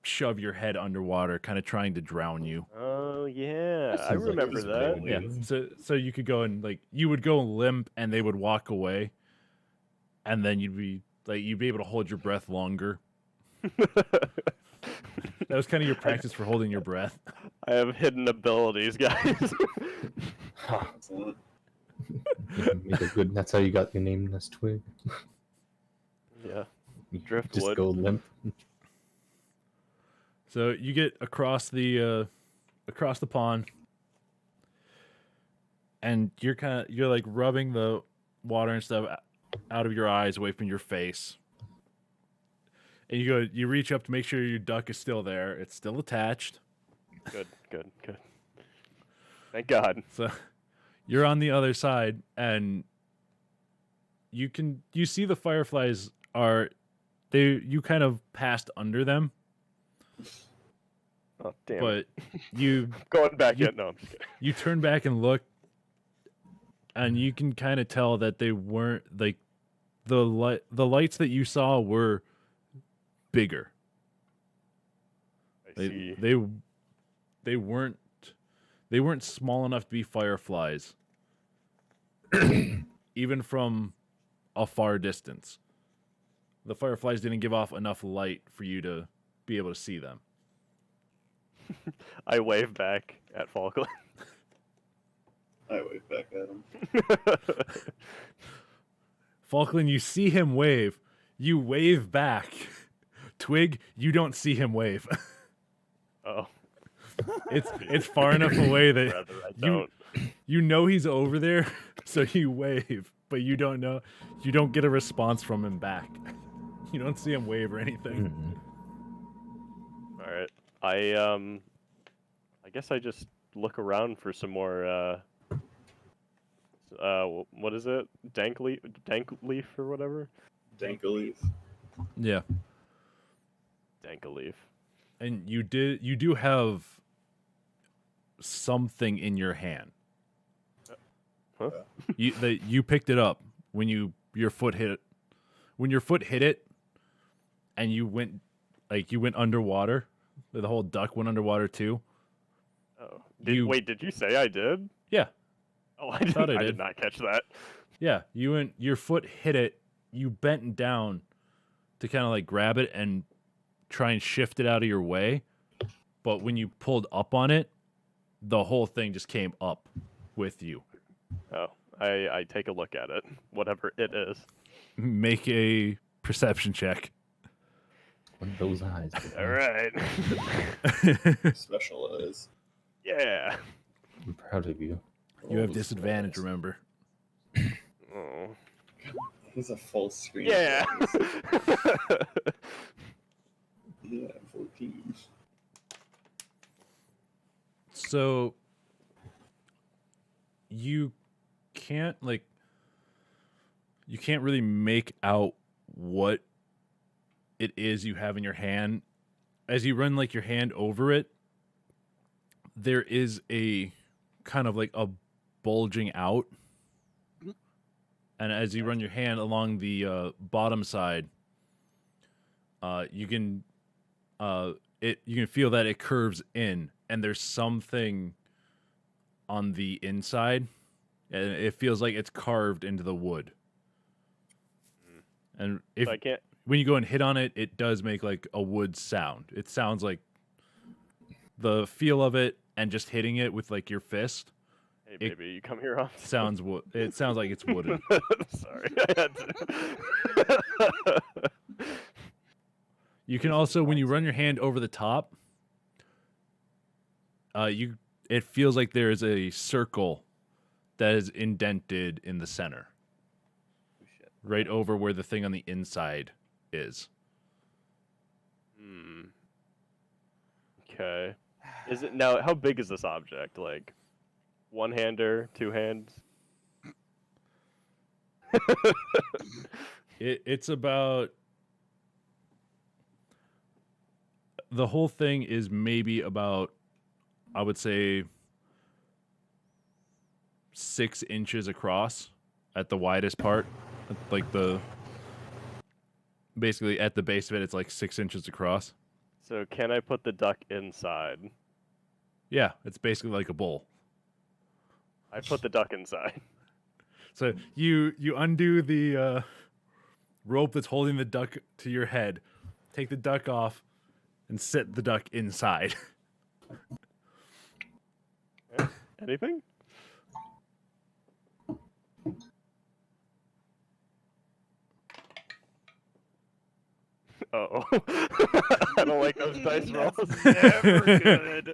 shove your head underwater, kind of trying to drown you. Oh yeah, I seems like remember it's that. really Yeah, so you could go and like you would go limp, and they would walk away, and then you'd be able to hold your breath longer. That was kind of your practice for holding your breath. I have hidden abilities, guys. Excellent. Make a good. That's how you got your name, Nest Twig. Yeah. You Driftwood. Just go limp. So you get across the pond, and you're like rubbing the water and stuff out of your eyes, away from your face. And you reach up to make sure your duck is still there. It's still attached. Good. Thank God. So you're on the other side, and you see the fireflies you kind of passed under them, Oh damn. but you Going back you- in. No, I'm just kidding. you turn back and look, and you can kind of tell that they weren't like the lights that you saw were bigger. I see. They weren't small enough to be fireflies, even from a far distance. The fireflies didn't give off enough light for you to be able to see them. I wave back at Falkland. I wave back at him. Falkland, you see him wave. You wave back. Twig, you don't see him wave. Oh, It's far enough away that rather I you don't. you know he's over there, so you wave, but you don't know. You don't get a response from him back. You don't see him wave or anything. Mhm. All right. I guess I just look around for some more. What is it? Dank leaf or whatever. Dankleaf. Yeah. Dankleaf. And you do have something in your hand. Huh? You picked it up when your foot hit it. When your foot hit it, and you went underwater. The whole duck went underwater too. Oh. You- Did you say I did? Yeah, Oh, I thought didn't. I I did. did not catch that. yeah. Your foot hit it. You bent down to kind of like grab it and try and shift it out of your way. But when you pulled up on it, the whole thing just came up with you. Oh, I take a look at it, whatever it is. Make a perception check. What are those eyes? All right. Specialize. Yeah. I'm proud of you. You have Oh, disadvantage, specialize. remember? Oh. He's a full screen. Yeah. Yeah, 14. So you can't really make out what it is you have in your hand. As you run like your hand over it, there is a kind of like a bulging out. And as you run your hand along the bottom side, you can feel that it curves in, and there's something on the inside, and it feels like it's carved into the wood. And if So I can't. when you go and hit on it, it does make like a wood sound. It sounds like the feel of it, and just hitting it with like your fist Hey, It- baby, you come here on. sounds wood. It sounds like it's wooden. Sorry, I had to. You can also, when you run your hand over the top, it feels like there is a circle that is indented in the center, right over where the thing on the inside is. Hmm. Okay. Is it now? How big is this object? Like, one hander, two hands? It's about, the whole thing is maybe about, I would say, 6 inches across at the widest part. Like basically at the base of it, it's like 6 inches across. So can I put the duck inside? Yeah, it's basically like a bowl. I put the duck inside. So you undo the rope that's holding the duck to your head, take the duck off, and set the duck inside. Anything? Oh, I don't like those dice rolls. Never good.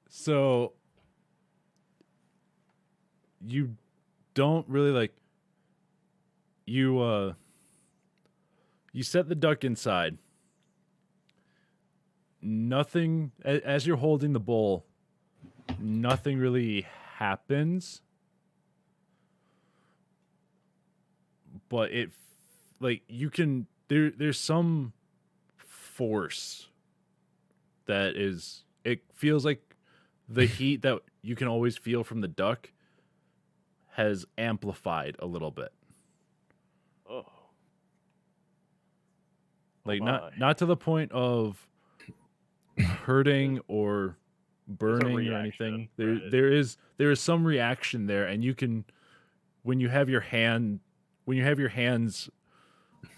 So you don't really like you set the duck inside. Nothing as you're holding the bowl, nothing really happens. But it like you can there's some force that is, it feels like the heat that you can always feel from the duck has amplified a little bit. Oh, Like my. not to the point of hurting or burning or anything. reaction, right. There is some reaction there, and you can, when you have your hands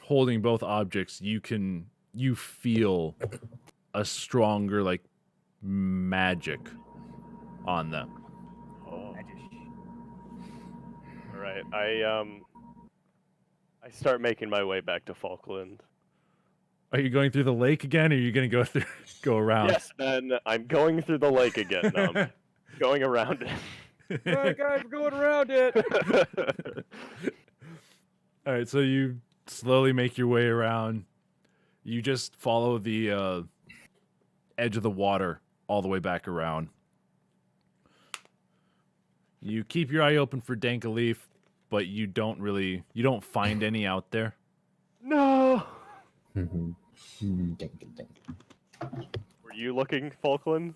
holding both objects, you can you feel a stronger like magic on them. Oh, Magic. all right. I start making my way back to Falkland. Are you going through the lake again, or are you gonna go around? Yes, Ben. I'm going through the lake again. No, I'm going around it. Alright, guys, we're going around it. All right, so you slowly make your way around. You just follow the edge of the water all the way back around. You keep your eye open for Dankaleaf, but you don't find any out there. No. Mhm. Dink. Were you looking, Falkland?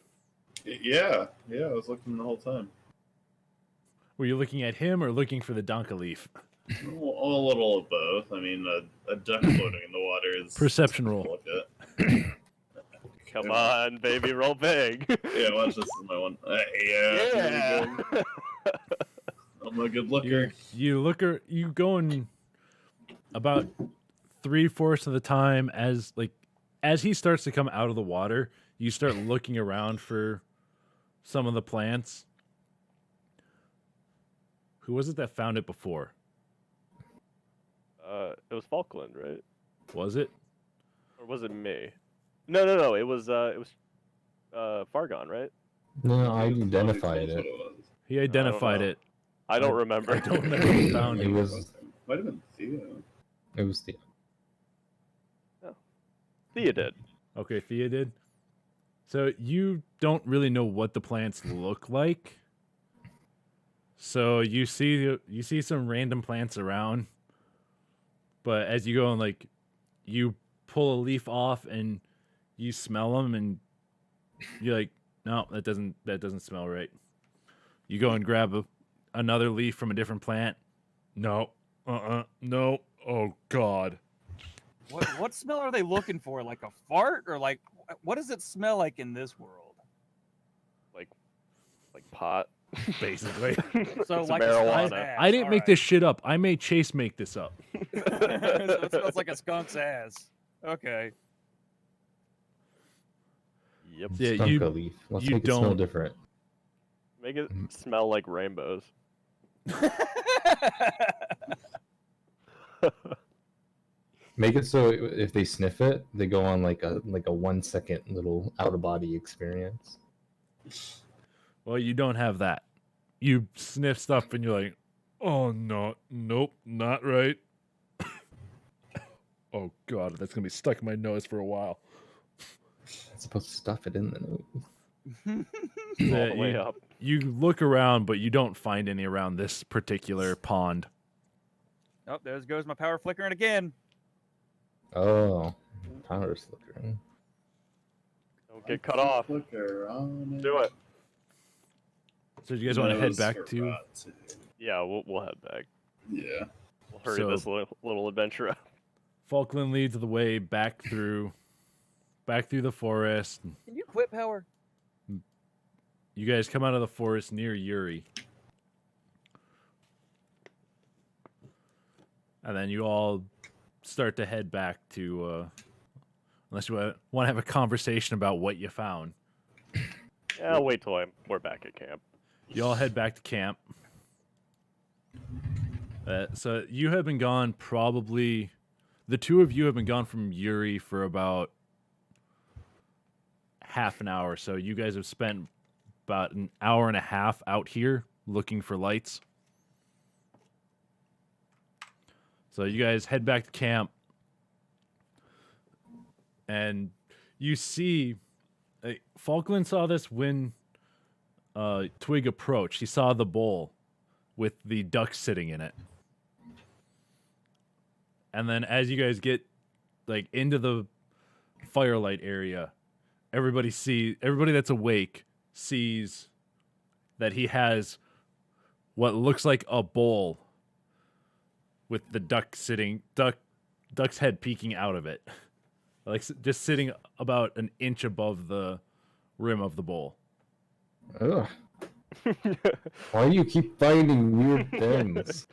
Yeah, I was looking the whole time. Were you looking at him or looking for the Dankaleaf? Well, a little of both. I mean, a duck floating in the water is Perception roll. Look at. Come on, baby, roll big. Yeah, watch this is my one. Here we go. I'm a good looker. You go in about 3/4 of the time as he starts to come out of the water, you start looking around for some of the plants. Who was it that found it before? It was Falkland, right? Was it? Or was it me? No. It was Fargon, right? No, I He identified told us it. what was. He identified know. it. I don't remember. I don't know who found It it. was. Might have been Theo. It was the. Thea did. Okay, Thea did. So you don't really know what the plants look like. So you see some random plants around, but as you go and you pull a leaf off and you smell them and you're like, no, that doesn't smell right. You go and grab another leaf from a different plant. No, no. Oh God. What smell are they looking for? Like a fart, or like what does it smell like in this world? Like pot. Basically. So It's like marijuana. A skunk's ass. I didn't make this shit up. I made Chase make this up. So it smells like a skunk's ass. Okay. Yep. Yeah, Stunka leaf. Let's you make it smell don't- different. Make it smell like rainbows. Make it so if they sniff it, they go on like a 1 second little out of body experience. Well, you don't have that. You sniff stuff and you're like, oh no, nope, not right. Oh God, that's gonna be stuck in my nose for a while. It's supposed to stuff it in the nose. Yeah, All the way up. You look around, but you don't find any around this particular pond. Oh, there goes my power flickering again. Oh, power flickering. Don't get cut off. Flicker on Do it. So do you guys want to head Nose back for to? rot, too. Yeah, we'll head back. Yeah. We'll hurry So- this little adventure up. Falkland leads the way back through the forest. Can you quit power? You guys come out of the forest near Yuri. And then you all start to head back to, unless you want to have a conversation about what you found. Yeah, I'll wait till we're back at camp. You all head back to camp. So you have been gone probably, the two of you have been gone from Yuri for about half an hour. So you guys have spent about an hour and a half out here looking for lights. So you guys head back to camp, and you see, Falkland saw this when Twig approached. He saw the bowl with the duck sitting in it. And then as you guys get into the firelight area, everybody that's awake sees that he has what looks like a bowl with the duck's head peeking out of it. Just sitting about an inch above the rim of the bowl. Ugh. Why do you keep finding weird things?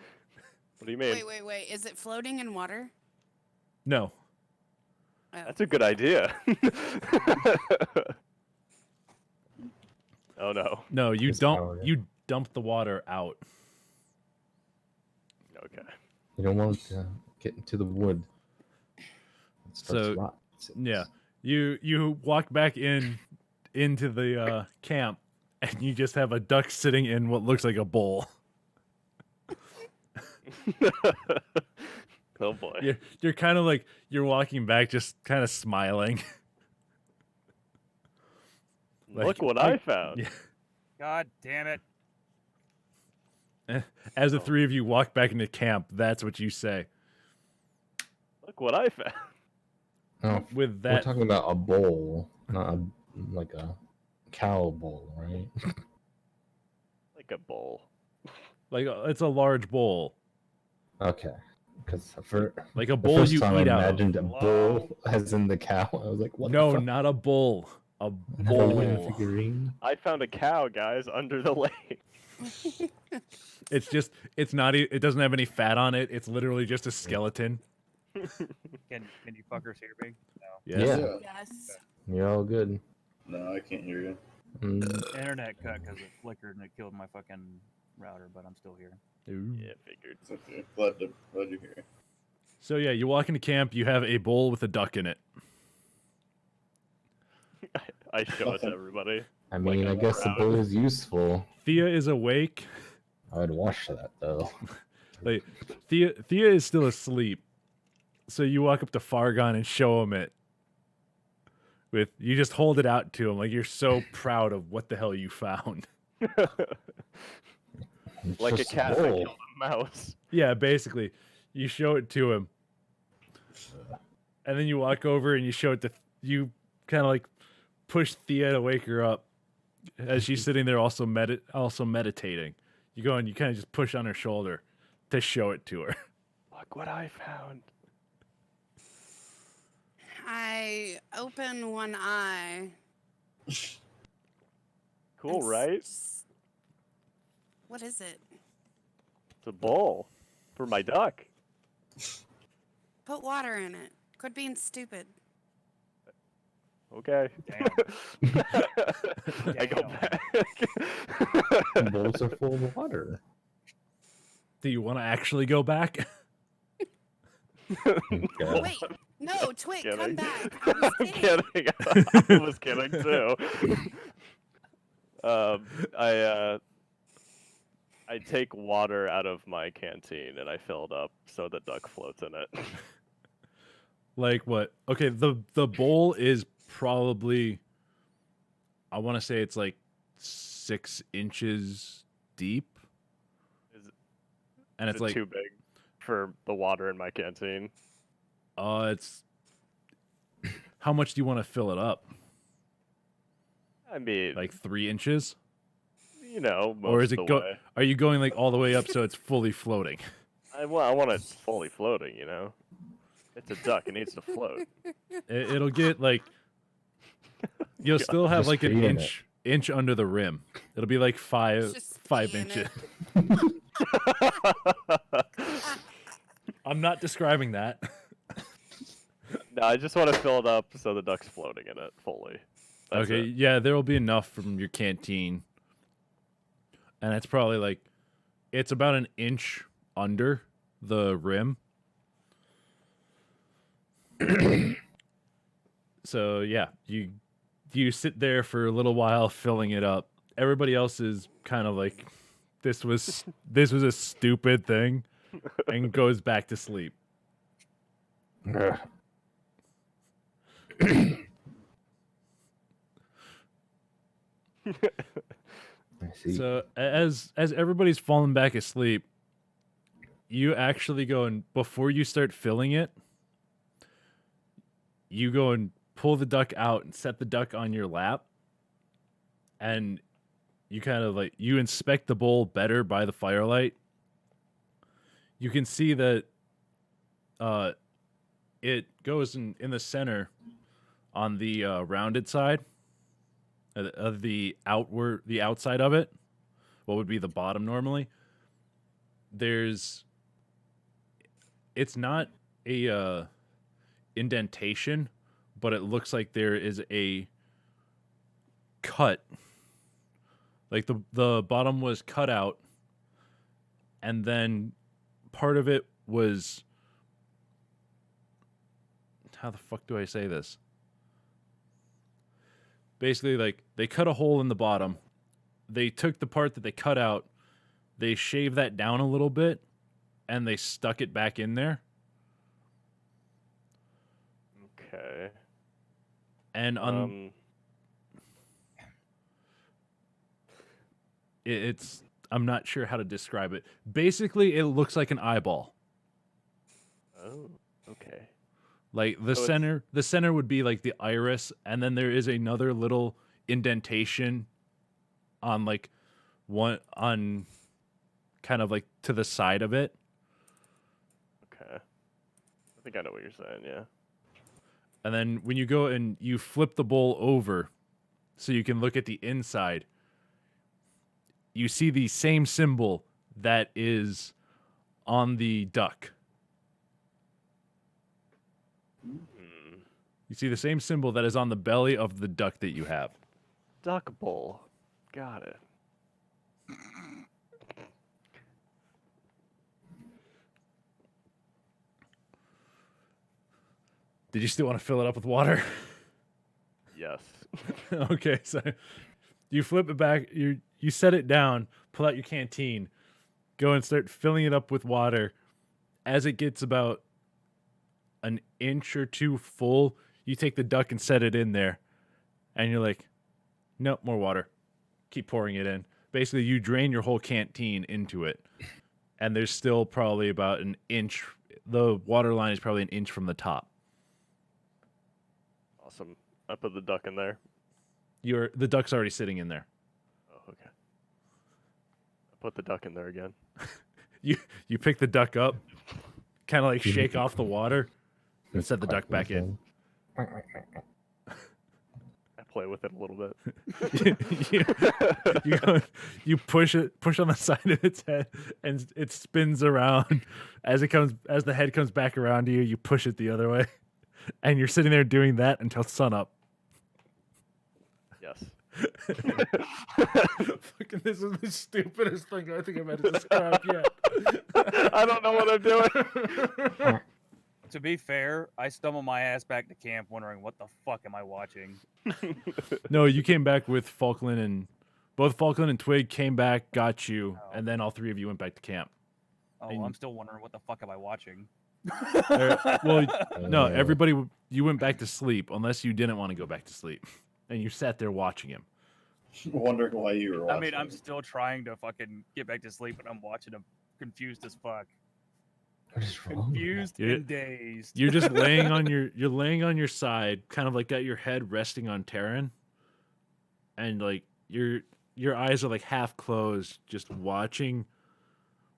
What do you mean? Wait. Is it floating in water? No. Oh. That's a good idea. Oh no. No, you It's don't. power. You dump the water out. Okay. You don't want to get into the wood. It starts So, rot. Yeah, you walk back into the camp, and you just have a duck sitting in what looks like a bowl. Oh boy. You're kind of like you're walking back, just kind of smiling. Like- Look what like- I found. yeah. God damn it. As the Oh. three of you walk back into camp, that's what you say. Look what I found. Oh, With we're that, talking about a bowl, not like a cow bowl, right? Like a bowl. like it's a large bowl, Okay. Because for like a the bowl first you time I eat out of. imagined a bowl as in the cow, I was like, what No, the fuck? not a bowl. A Another wooden bowl. figurine? I found a cow, guys, under the lake. It's just, it's not. It doesn't have any fat on it. It's literally just a skeleton. Can you fuckers hear me? No. Yes. Yeah. Yes. You're all good. No, I can't hear you. Mm, Internet cut because it flickered and it killed my fucking router, but I'm still here. Ooh. Yeah, figured. It's okay. Glad you're here. So yeah, you walk into camp. You have a bowl with a duck in it. I show it to everybody. I mean, I a guess the round. bowl is useful. Thea is awake. I would wash that though. Like Thea is still asleep. So you walk up to Fargon and show him it. You just hold it out to him like you're so proud of what the hell you found. It's Like a just cat that bowl. killed a mouse. Yeah, basically, you show it to him, and then you walk over and you show it to you. Kind of like push Thea to wake her up as she's sitting there also meditating. You go and you kind of just push on her shoulder to show it to her. Look what I found. I open one eye. Cool, and right? What is it? It's a bowl for my duck. Put water in it. Quit being stupid. Okay. Damn. I go Damn. back. Bowls are full of water. Do you want to actually go back? Okay. Wait, no, Twig, come kidding. back. I was I'm kidding. kidding. I was kidding too. I take water out of my canteen and I fill it up so the duck floats in it. Like what? Okay, the bowl is probably, I want to say it's like 6 inches deep, Is it- and Is it's it like too big for the water in my canteen? it's. How much do you want to fill it up? I mean, Like 3 inches? you know, most Or is of it the go? way. Are you going like all the way up so it's fully floating? I want it fully floating, you know? It's a duck. It needs to float. It'll get like. You'll still have Just like an pee in inch under the rim. It'll be like five Just pee in inches. it. I'm not describing that. No, I just want to fill it up so the duck's floating in it fully. That's Okay, it. yeah, there will be enough from your canteen. And it's probably like it's about an inch under the rim. So yeah, you sit there for a little while filling it up. Everybody else is kind of like this was a stupid thing and goes back to sleep. Ugh. I see. So as everybody's falling back asleep, you actually go and before you start filling it, you go and pull the duck out and set the duck on your lap, and you kind of like you inspect the bowl better by the firelight. You can see that it goes in the center on the rounded side of the outside of it, what would be the bottom normally. It's not a indentation, but it looks like there is a cut. Like the bottom was cut out, and then part of it was, how the fuck do I say this? Basically, like, they cut a hole in the bottom. They took the part that they cut out, they shaved that down a little bit, and they stuck it back in there. Okay. And it's, I'm not sure how to describe it. Basically, it looks like an eyeball. Oh, okay. Like the So center would be like the iris, and then there is another little indentation on like one on kind of like to the side of it. Okay. I think I know what you're saying, yeah. And then when you go and you flip the bowl over so you can look at the inside, you see the same symbol that is on the duck. You see the same symbol that is on the belly of the duck that you have. Duck bowl. Got it. Did you still want to fill it up with water? Yes. Okay, so you flip it back, you set it down, pull out your canteen, go and start filling it up with water. As it gets about an inch or two full, you take the duck and set it in there. And you're like, nope, more water. Keep pouring it in. Basically, you drain your whole canteen into it. And there's still probably about an inch. The water line is probably an inch from the top. Awesome. I put the duck in there. The duck's already sitting in there. Oh, okay. I put the duck in there again. You pick the duck up, kind of like shake off the water, and set the duck back in. I play with it a little bit. you push on the side of its head, and it spins around. As the head comes back around to you, you push it the other way, and you're sitting there doing that until sunup. Yes. Fucking, this is the stupidest thing I think I've had to describe yet. I don't know what I'm doing. To be fair, I stumbled my ass back to camp wondering what the fuck am I watching. No, you came back with Falkland, and both Falkland and Twig came back, got you, and then all three of you went back to camp. Oh, And- I'm still wondering what the fuck am I watching. Well, no, everybody, you went back to sleep unless you didn't want to go back to sleep, and you sat there watching him. Wondering why you were watching. I mean, I'm it. still trying to fucking get back to sleep, and I'm watching him confused as fuck. What is wrong? Confused Yeah. and dazed. You're just laying on your side, kind of like got your head resting on Terran, and like your eyes are like half closed, just watching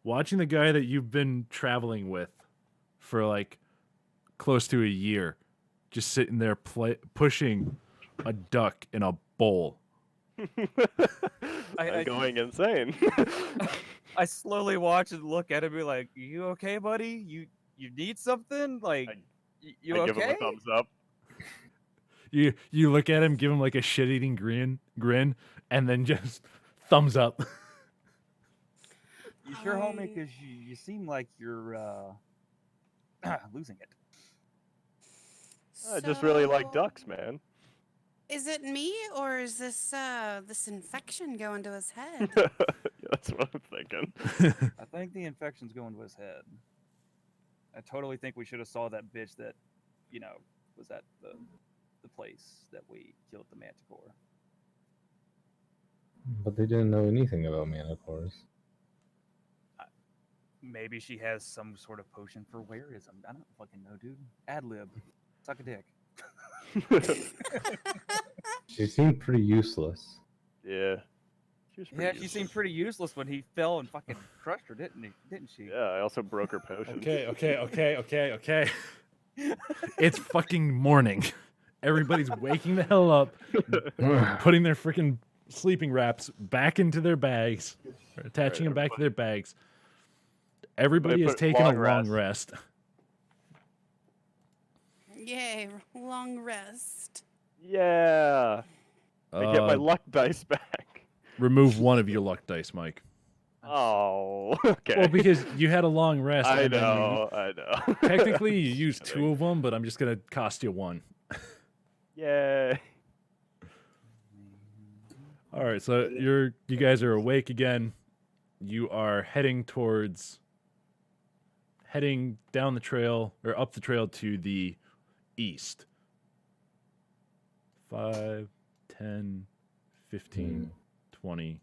the guy that you've been traveling with for like close to a year, just sitting there pushing a duck in a bowl. I'm going insane. I slowly watch and look at him and be like, "You okay, buddy? You need something? Like, you I okay?" give him a thumbs up. You look at him, give him like a shit-eating grin, and then just thumbs up. You sure, homie? Because you seem like you're losing it. I just really like So, ducks, man. Is it me or is this infection going to his head? That's what I'm thinking. I think the infection's going to his head. I totally think we should have saw that bitch that, was at the place that we killed the manticore. But they didn't know anything about manticores. Maybe she has some sort of potion for warism. I don't fucking know, dude. Ad lib. Suck a dick. She seemed pretty useless. Yeah. She was pretty Yeah, she seemed useless. pretty useless when he fell and fucking crushed her, didn't she? Yeah, I also broke her potion. Okay. It's fucking morning. Everybody's waking the hell up, putting their freaking sleeping wraps back into their bags, or attaching them back to their bags. Everybody is put taking a long long rest. rest. Yay, long rest. Yeah. I get my Uh, luck dice back. remove one of your luck dice, Mike. Oh, okay. Well, because you had a long rest. I and then you- know, I know. technically, you used Kidding. 2 of them, but I'm just gonna cost you 1. Yay. All right, so you guys are awake again. You are heading down the trail or up the trail to the east. 5, 10, 15, 20,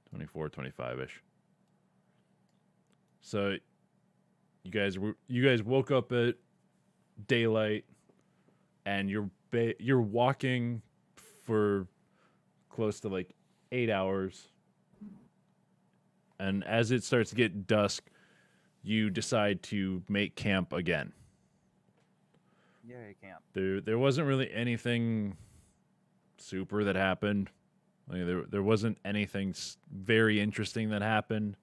24, 25-ish. So you guys woke up at daylight and you're walking for close to like 8 hours. And as it starts to get dusk, you decide to make camp again. Yay, camp. There wasn't really anything super that happened. Like there wasn't anything very interesting that happened.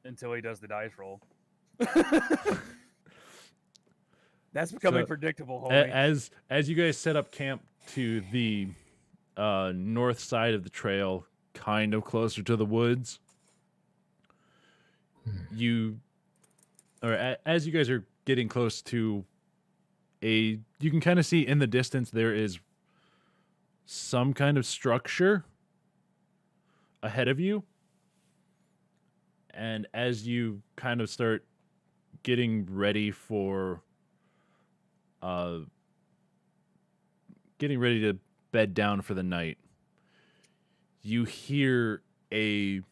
Until he does the dice roll. That's becoming So, predictable, homie. As you guys set up camp to the north side of the trail, kind of closer to the woods, as you guys are getting close to you can kind of see in the distance there is some kind of structure ahead of you. And as you kind of start getting ready to bed down for the night, you hear in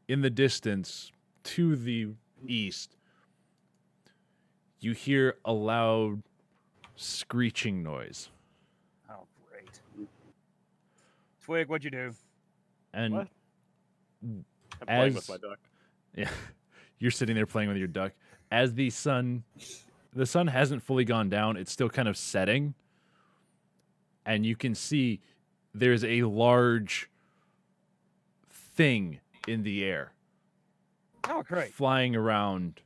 the distance to the east, you hear a loud screeching noise. Oh, great. Twig, what'd you do? And What? I'm playing with As- my duck. yeah, you're sitting there playing with your duck. As the sun hasn't fully gone down, it's still kind of setting. And you can see there's a large thing in the air Oh, great. flying around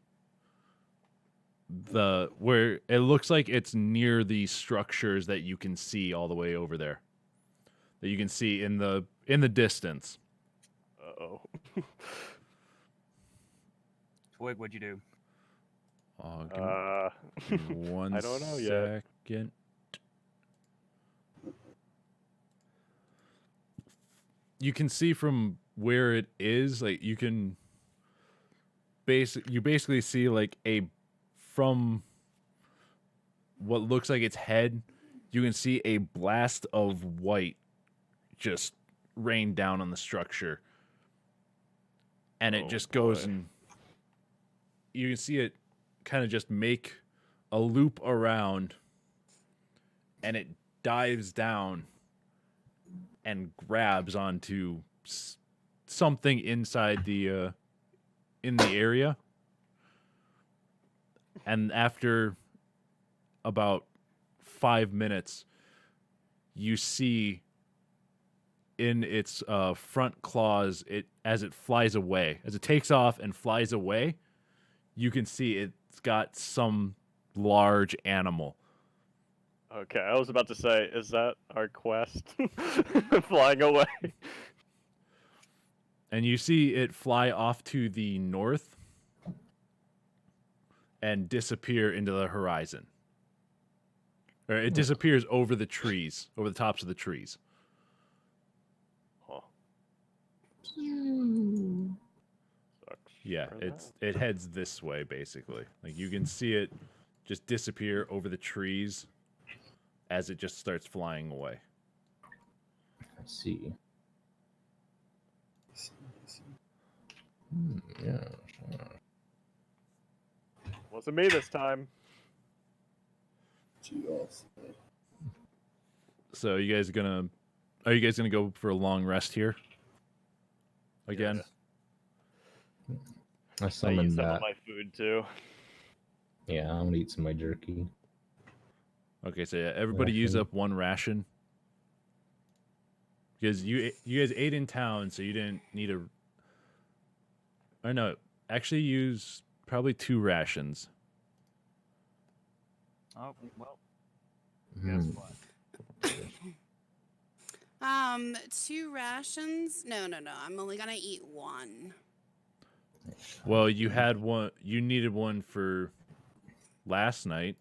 where it looks like it's near the structures that you can see all the way over there. That you can see in the distance. Uh-oh. Twig, what'd you do? Oh, give me one I don't know yet. second. You can see from where it is, like you can basically see like from what looks like its head, you can see a blast of white just rain down on the structure. And it Oh, just goes boy. and you can see it kind of just make a loop around, and it dives down and grabs onto something inside the in the area. And after about 5 minutes, you see in its front claws, as it flies away, as it takes off and flies away, you can see it's got some large animal. Okay, I was about to say, is that our quest? Flying away. And you see it fly off to the north and disappear into the horizon. Or it disappears over the trees, over the tops of the trees. Huh. Sucks Yeah, for it heads this way basically. Like you can see it just disappear over the trees as it just starts flying away. Let's see. Yeah. Sure. that. Wasn't me this time. So are you guys gonna go for a long rest here? Again? I I summoned eat some that. of my food too. Yeah, I'm gonna eat some of my jerky. Okay, so yeah, everybody use Ration. up one ration. Because you guys ate in town, so you didn't need a. Or no, actually use probably 2 rations. Oh well. Guess Hmm. what? 2 rations? No. I'm only gonna eat 1. Well, you had one. You needed one for last night.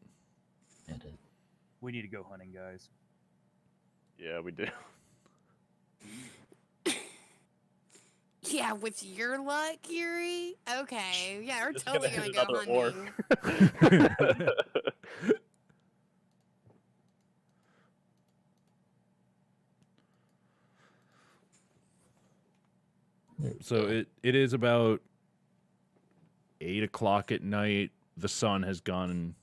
Edit. We need to go hunting, guys. Yeah, we do. Yeah, with your luck, Yuri. Okay. Yeah, we're Just totally hit gonna go another hunting. orc. So it is about 8 o'clock at night. The sun has gone.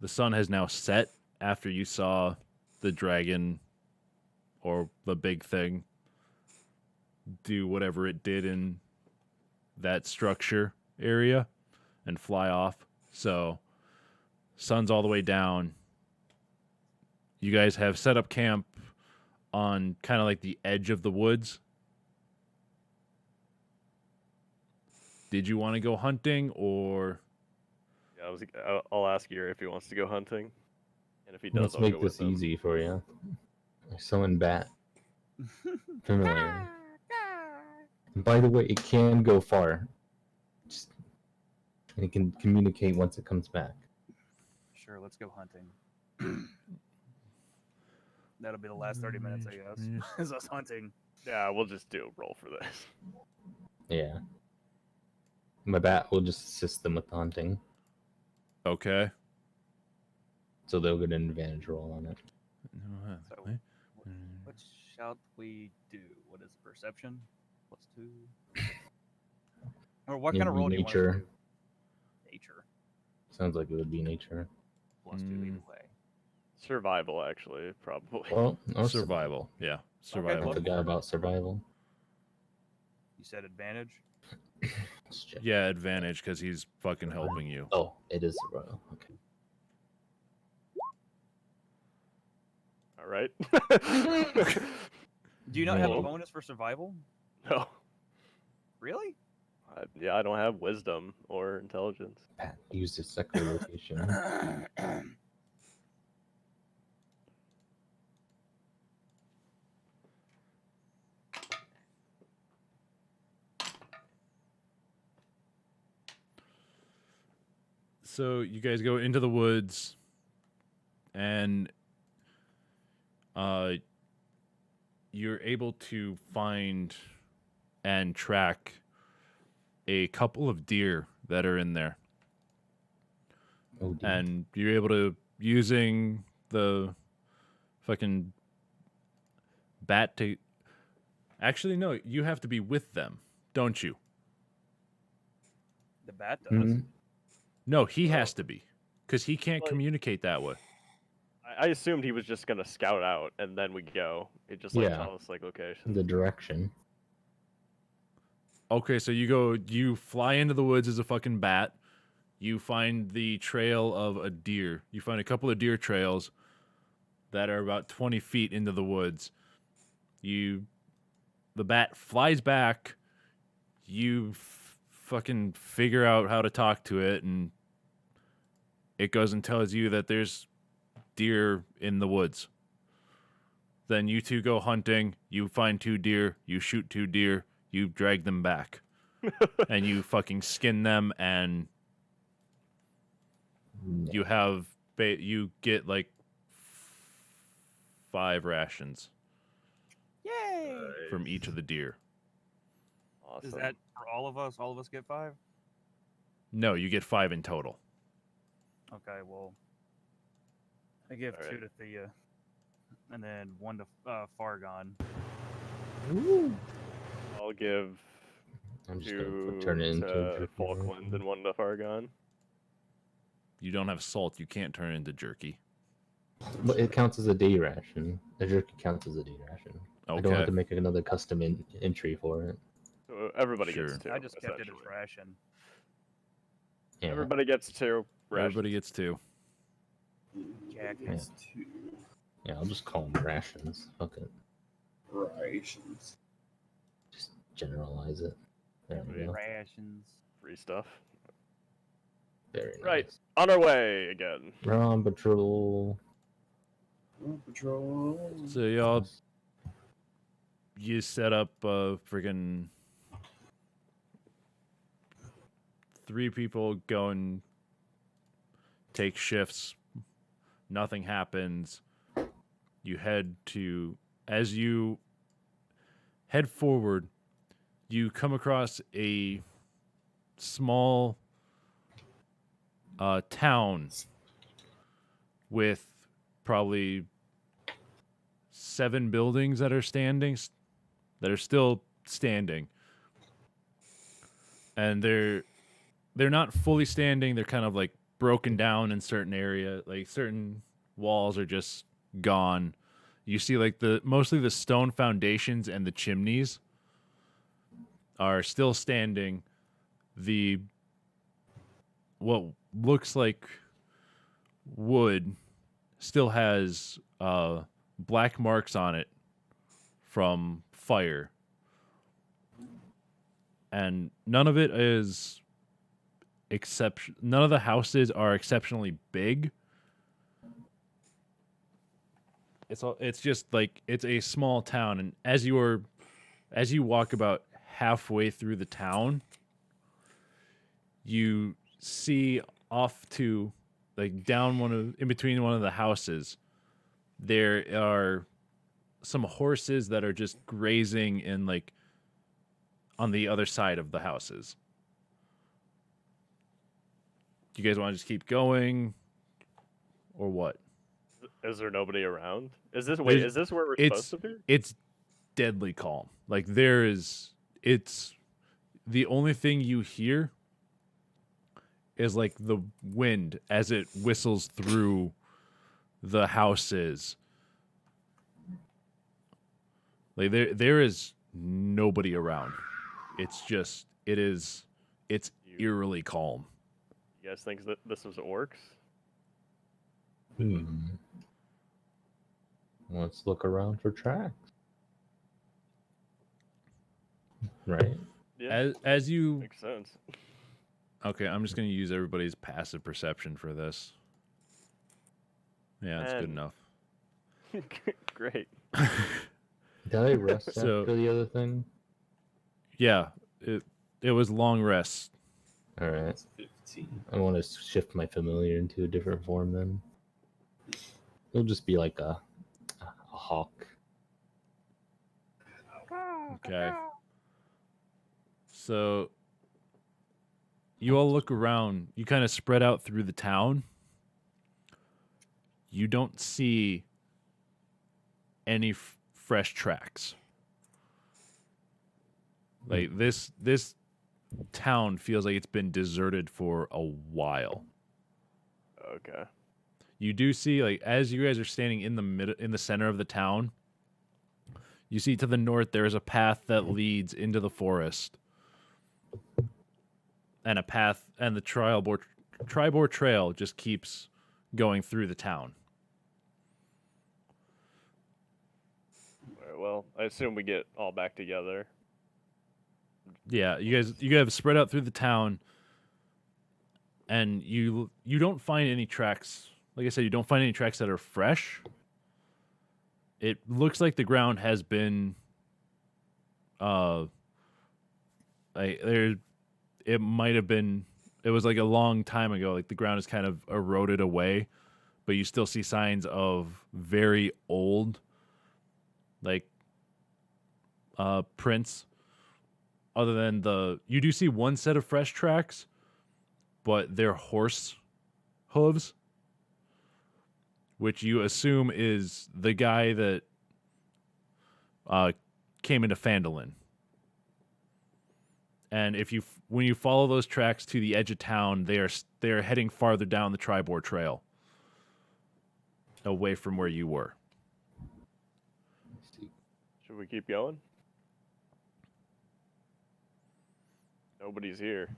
The sun has now set after you saw the dragon or the big thing do whatever it did in that structure area and fly off. So sun's all the way down. You guys have set up camp on kind of like the edge of the woods. Did you want to go hunting or Yeah, I'll ask Yuri if he wants to go hunting, and if he does, Let's I'll make go with this him. easy for you. Summon bat. Familiar. And by the way, it can go far. Just, and it can communicate once it comes back. Sure, let's go hunting. That'll be the last 30 minutes, I guess. Is us hunting. Yeah, we'll just do a roll for this. Yeah. My bat will just assist them with the hunting, okay? so they'll get an advantage roll on it. So, what shall we do? What is perception? +2. Or what kind of Maybe roll do you want us to nature. do? Nature. Sounds like it would be nature. +2 either way. Survival, actually, probably. Well, or Survival. Yeah, I survival. forgot about survival. You said advantage? Let's check. Yeah, advantage because he's fucking helping you. Oh, it is survival. Okay. All right. Do you not have a Roll. bonus for survival? No. Really? Yeah, I don't have wisdom or intelligence. Pat used his second location. So you guys go into the woods, and you're able to find and track a couple of deer that are in there, Oh, dear. and you're able to, using the fucking bat to. Actually, no, you have to be with them, don't you? The bat does. Mhm. No, he has to be, because he can't Like- communicate that way. I assumed he was just gonna scout out and then we go. It just like Yeah. tell us like location. The direction. Okay, so you fly into the woods as a fucking bat. You find the trail of a deer. You find a couple of deer trails that are about 20 feet into the woods. The bat flies back. You fucking figure out how to talk to it, and it goes and tells you that there's deer in the woods. Then you two go hunting. You find 2 deer. You shoot 2 deer. You drag them back. And you fucking skin them, and No. you get like 5 rations Yay! from each of the deer. Awesome. Is that for all of us? All of us get 5? No, you get 5 in total. Okay, well, I give All 2 right. to Thea, and then 1 to Fargon. I'll give I'm just 2 gonna turn it into a to jerky Falkland version. and 1 to Fargon. You don't have salt. You can't turn it into jerky. But it counts as a day ration. The jerky counts as a day ration. I don't have Okay. to make another custom entry for it. So everybody Sure. gets 2. I just kept it as essentially. ration. Yeah. Everybody gets 2. Everybody gets 2. Jack Yeah. has Yeah, I'll just call them rations. Fuck it. Rations. Just generalize it. There we go. rations. free stuff. Very Right. nice. On our way again. We're on patrol. Patrol. So y'all, you set up freaking 3 people go and take shifts. Nothing happens. You head to, as you head forward, you come across a small town with probably 7 buildings that are still standing, and they're not fully standing. They're kind of like broken down in certain area, like certain walls are just gone. You see like mostly the stone foundations and the chimneys are still standing. What looks like wood still has black marks on it from fire, and none of it is none of the houses are exceptionally big. It's just like it's a small town, and as you walk about halfway through the town, you see off to like down in between one of the houses, there are some horses that are just grazing in like on the other side of the houses. Do you guys want to just keep going or what? Is there nobody around? Is this There's- is this where we're it's- supposed to be? It's deadly calm. Like it's the only thing you hear is like the wind as it whistles through the houses. Like there is nobody around. It's eerily calm. You guys think that this was orcs? Let's look around for tracks. Right? Yeah, As you makes sense. Okay, I'm just going to use everybody's passive perception for this. Yeah, that's good 10. enough. Great. Did I rest So- after the other thing? Yeah, it was long rest. All right. That's 15. I want to shift my familiar into a different form then. It'll just be like a hawk. Okay. So you all look around. You kind of spread out through the town. You don't see any fresh tracks. Like this town feels like it's been deserted for a while. Okay. You do see, like, as you guys are standing in the center of the town, you see to the north there is a path that leads into the forest, and the Tribor Trail just keeps going through the town. All right, well, I assume we get all back together. Yeah, you guys spread out through the town, and you don't find any tracks. Like I said, you don't find any tracks that are fresh. It looks like the ground has been, it might have been. It was like a long time ago. Like the ground is kind of eroded away, but you still see signs of very old, like, prints. Other than you do see one set of fresh tracks, but they're horse hooves, which you assume is the guy that came into Phandalin. And when you follow those tracks to the edge of town, they are heading farther down the Tribor Trail, away from where you were. Should we keep going? Nobody's here.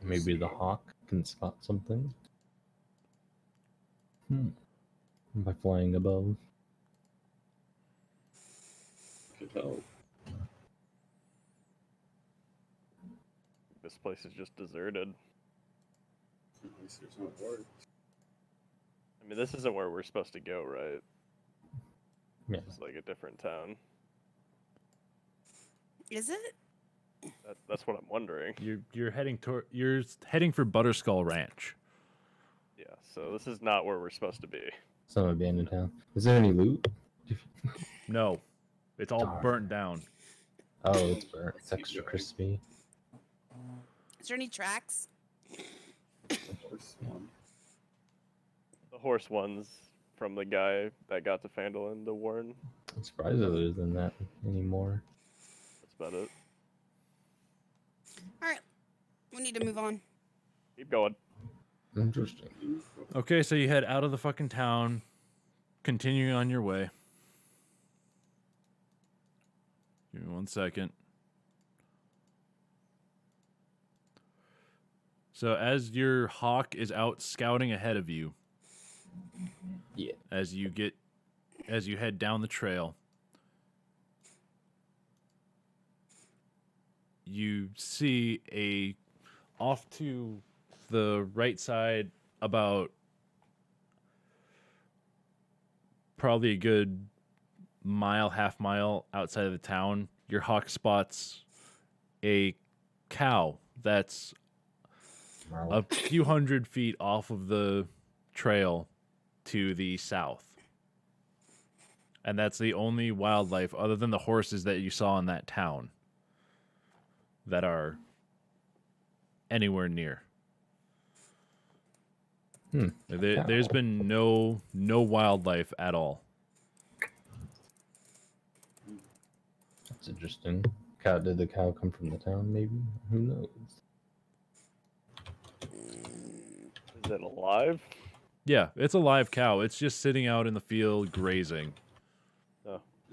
Maybe the hawk can spot something. By flying above. Could help. this place is just deserted. At least there's no word. I mean, this isn't where we're supposed to go, right? Yeah. It's like a different town. Is it? That's what I'm wondering. You're heading for Butterskull Ranch. Yeah, so this is not where we're supposed to be. Some abandoned town. Is there any loot? No, it's all Darn. burnt down. Oh, it's burnt. It's Keep extra going. crispy. Is there any tracks? Horse one. The horse ones from the guy that got to Phandalin to Warren. I'm surprised there isn't that anymore. That's about it. All right, we need to move on. Keep going. Interesting. Okay, so you head out of the fucking town, continuing on your way. Give me 1 second. So as your hawk is out scouting ahead of you, Yeah. as you head down the trail, you see off to the right side, about probably a good half mile outside of the town, your hawk spots a cow that's a few hundred feet off of the trail to the south. And that's the only wildlife other than the horses that you saw in that town that are anywhere near. There's been no wildlife at all. That's interesting. Did the cow come from the town? Maybe. Who knows? Is it alive? Yeah, it's a live cow. It's just sitting out in the field grazing.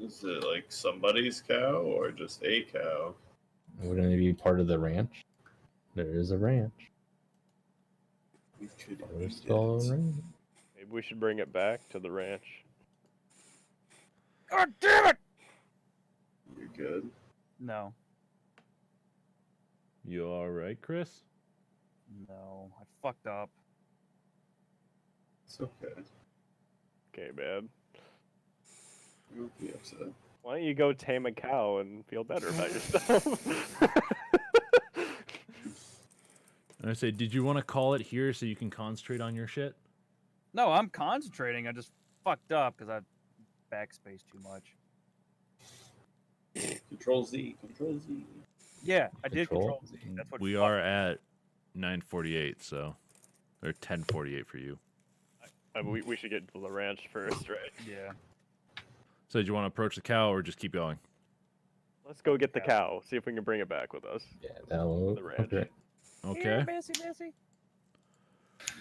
Is it like somebody's cow or just a cow? Wouldn't it be part of the ranch? There is a ranch. We could There's eat still a it. ranch. Maybe we should bring it back to the ranch. God damn it! You're good. No, You all right, Chris? no, I fucked up. It's okay. Okay, man. You won't be upset. Why don't you go tame a cow and feel better about yourself? And I say, did you want to call it here so you can concentrate on your shit? No, I'm concentrating. I just fucked up because I backspaced too much. Control Z. Control Z. Yeah, I did Control. control Z. That's what We fucked are me. at 9:48, so or 10:48 for you. We should get to the ranch first, right? Yeah. So, do you want to approach the cow or just keep going? Let's go get the Yeah. cow. See if we can bring it back with us. Yeah, that'll The ranch. okay. Okay. Here, Missy.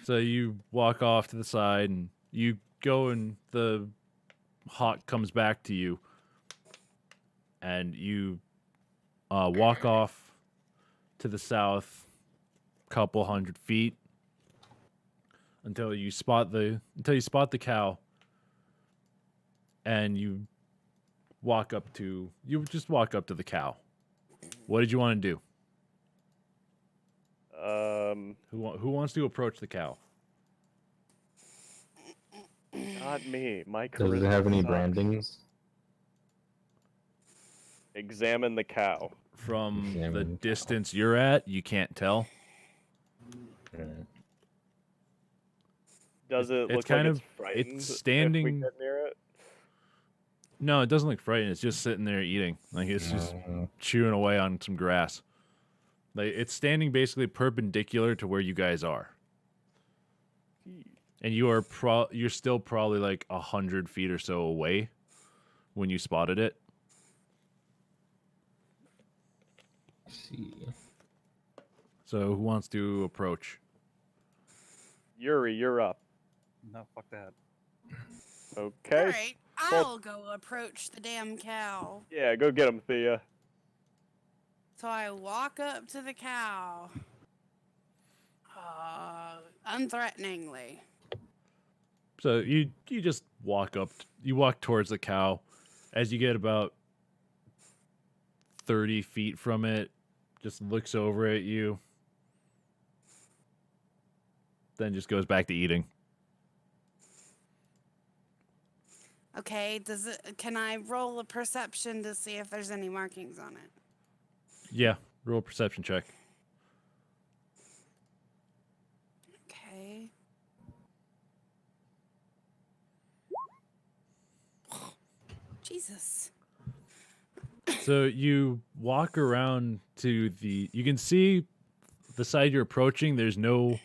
So you walk off to the side and you go, and the hawk comes back to you, and you walk off to the south couple hundred feet until you spot the cow, and you just walk up to the cow. What did you want to do? Who wants to approach the cow? Not me. My Does it charisma have any sucks. brandings? Examine the cow. From the Examine the cow. distance you're at, you can't tell. Alright. Does it It's look kind like of- it's frightened? it's If standing- we get near it? No, it doesn't look frightened. It's just sitting there eating. Like it's just chewing away on some grass. Like it's standing basically perpendicular to where you guys are, and you're still probably like 100 feet or so away when you spotted it. See. So who wants to approach? Yuri, you're up. No, fuck that. Okay. All right, I'll go approach the damn cow. Yeah, go get him, Thea. So I walk up to the cow, unthreateningly. So you just walk up. You walk towards the cow. As you get about 30 feet from it, just looks over at you, then just goes back to eating. Okay, can I roll a perception to see if there's any markings on it? Yeah, roll a perception check. Okay. Jesus. So you walk around to you can see the side you're approaching, there's no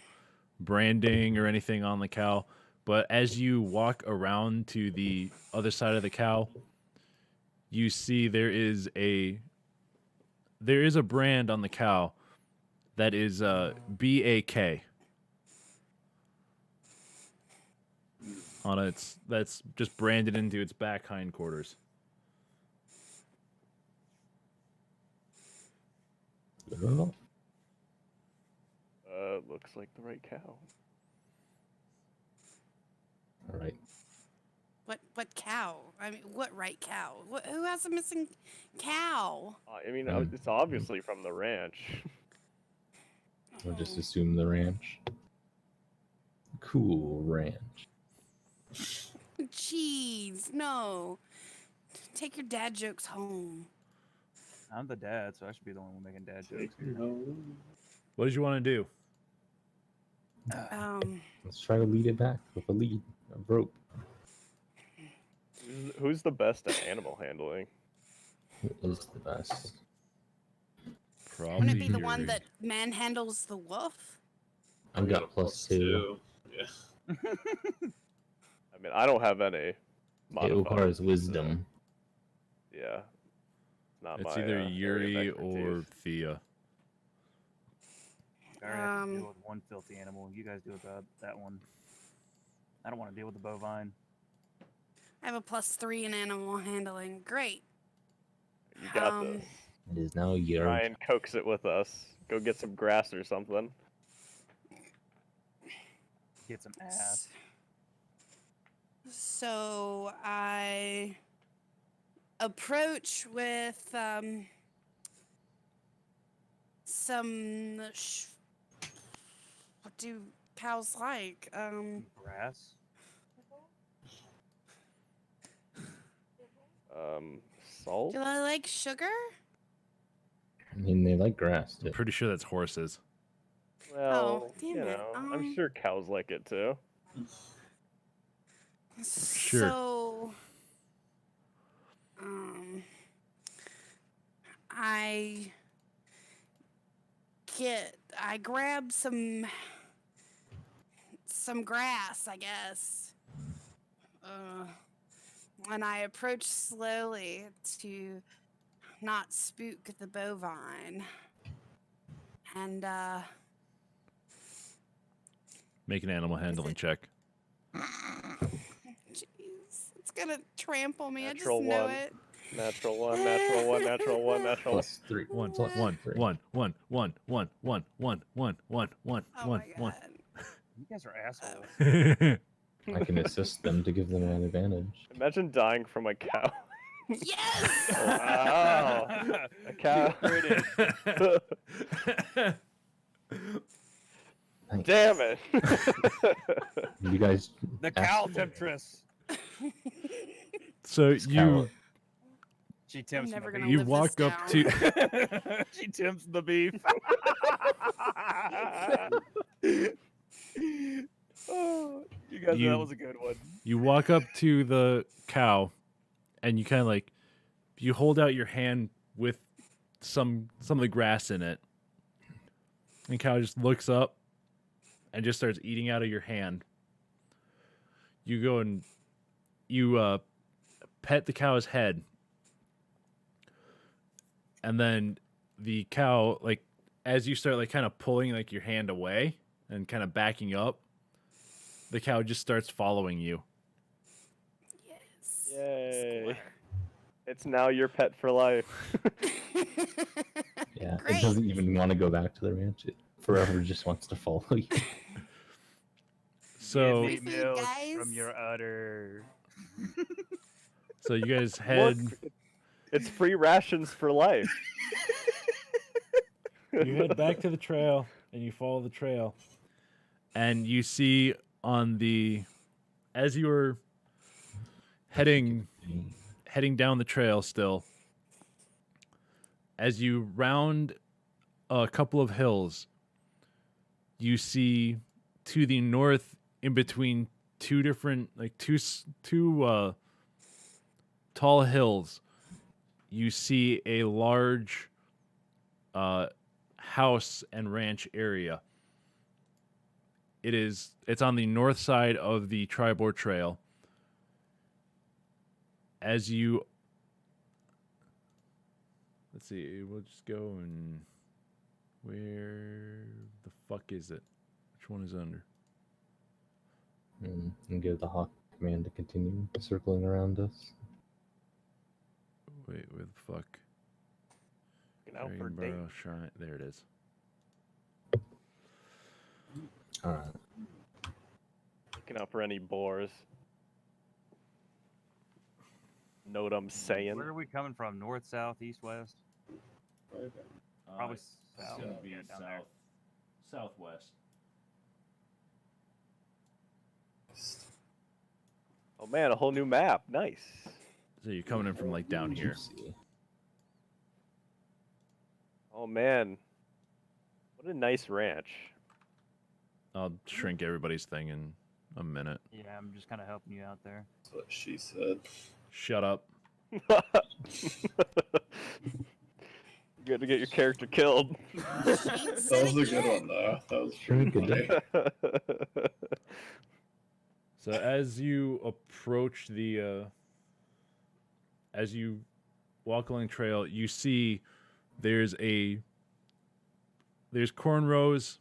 branding or anything on the cow. But as you walk around to the other side of the cow, you see there is a brand on the cow that is BAK. That's just branded into its back hindquarters. Oh, Looks like the right cow. all right. What cow? I mean, what right cow? Who has a missing cow? I mean, Hmm. it's obviously from the ranch. We'll just assume the ranch. Cool ranch. Jeez, no. Take your dad jokes home. I'm the dad, so I should be the one making dad jokes here. What did you want to do? Let's try to lead it back with a rope. Who's the best at animal handling? Who is the best? Probably Wouldn't it be the one Yuri. that manhandles the wolf? I've got +2. Yeah. I mean, I don't have any. It modifiers, requires so, wisdom. yeah. Not It's my, either area of Yuri or expertise. Thea. I already have to deal Um, with one filthy animal. You guys deal with that one. I don't want to deal with the bovine. I have a +3 in animal handling. Great. You got Um, this. It is now your Ryan coax it with us. Go get some grass or something. Get some ass. So I approach with some. What do cows like? Grass. Salt? Do they like sugar? I mean, they like grass. I'm pretty sure that's horses. Well, damn you it, know, I'm um, sure cows like it too. Sure. So, I grab some grass, I guess. And I approach slowly to not spook the bovine. And Make an animal handling it- check. jeez, it's gonna trample me. Natural I just know one. it. Natural one, natural one, natural one, natural one. +3. One, What? one, Three. one, one, one, one, one, one, one, one, one, Oh one, my one. god. You guys are assholes. I can assist them to give them an advantage. Imagine dying from a cow. Yes! Wow. A cow. Thanks. Damn it. You guys. The asked cow for it. temptress. So This you cow- She tempts never the gonna beef. you live walk this up down. to She tempts the beef. Oh, you guys, You- that was a good one. you walk up to the cow, and you kind of like you hold out your hand with some of the grass in it, and cow just looks up and just starts eating out of your hand. You go and you pet the cow's head, and then the cow, like, as you start like kind of pulling like your hand away and kind of backing up, the cow just starts following you. Yes. Yay. It's now your pet for life. Yeah, Great. it doesn't even want to go back to the ranch. It forever just wants to follow you. So Free Give me food, milk guys. from your udder. so you guys head Look, it's free rations for life. You head back to the trail and you follow the trail, and you see on the as you were heading down the trail still, as you round a couple of hills, you see to the north, in between two different, like two tall hills, you see a large house and ranch area. It's on the north side of the Tribord Trail. As you, let's see, we'll just go and where the fuck is it? Which one is under? And give the hawk command to continue circling around us. Wait, where the fuck? Looking out for date. Dragonborough Shrine. There it is. Alright. Looking out for any boars. Know what I'm saying? Where are we coming from? North, south, east, west? Probably south. It's gonna be Yeah, down there. southwest. Oh man, a whole new map. Nice. So you're coming in from like down here. Juicy. Oh man, what a nice ranch. I'll shrink everybody's thing in a minute. Yeah, I'm just kind of helping you out there. That's what she said. Shut up. You got to get your character killed. That was a good one, though. That was Pretty pretty good. funny. So as you approach the, as you walk along the trail, you see there's corn rows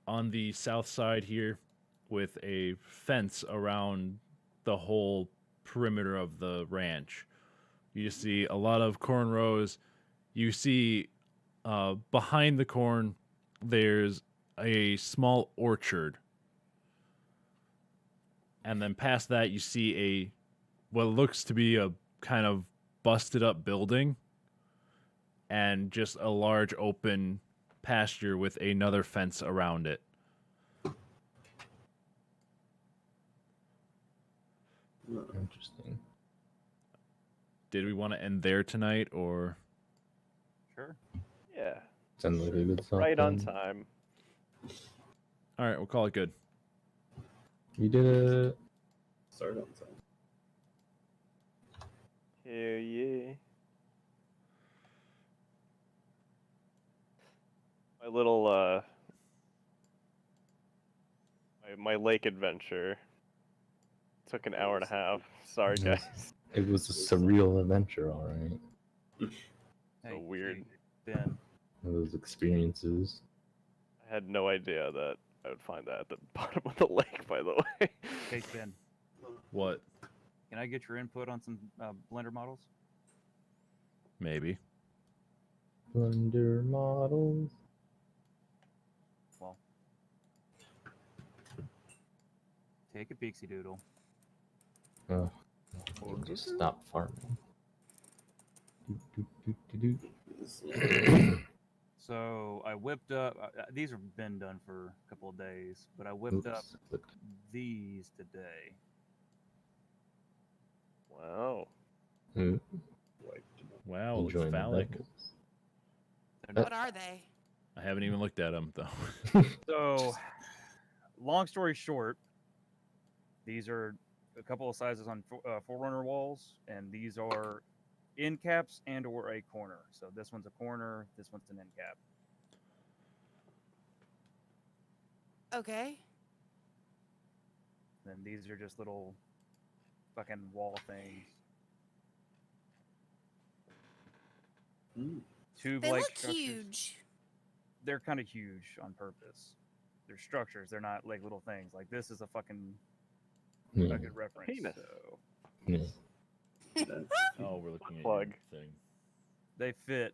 on the south side here with a fence around the whole perimeter of the ranch. You see a lot of corn rows. You see behind the corn there's a small orchard. And then past that you see what looks to be a kind of busted up building and just a large open pasture with another fence around it. Interesting. Did we want to end there tonight, or Sure. Yeah, Sounds like a good song. right on time. all right, we'll call it good. You did it. Start on time. Hell yeah. My little my lake adventure took an hour and a half. Sorry Yes. guys. It was a surreal adventure, alright. So weird. Ben. Those experiences. I had no idea that I would find that at the bottom of the lake, by the way. Hey, Ben. What? Can I get your input on some Blender models? Maybe. Blender models. Well, take a pixie doodle. Oh, we'll just stop farming. Do. So I whipped up. These have been done for a couple of days, but I whipped up Oops. these today. Wow. Mm, Wow, looks enjoying the phallic. bubbles. They're What are they? I haven't even looked at them though. So, long story short, these are a couple of sizes on Forerunner walls, and these are end caps and or a corner. So this one's a corner, this one's an end cap. Okay. Then these are just little fucking wall things. Mm. Tube They like look structures. huge. They're kind of huge on purpose. They're structures. They're not like little things. Like this is a fucking Yeah. a good reference. Penis. So Yeah. Oh, we're looking at Plug. your thing. they fit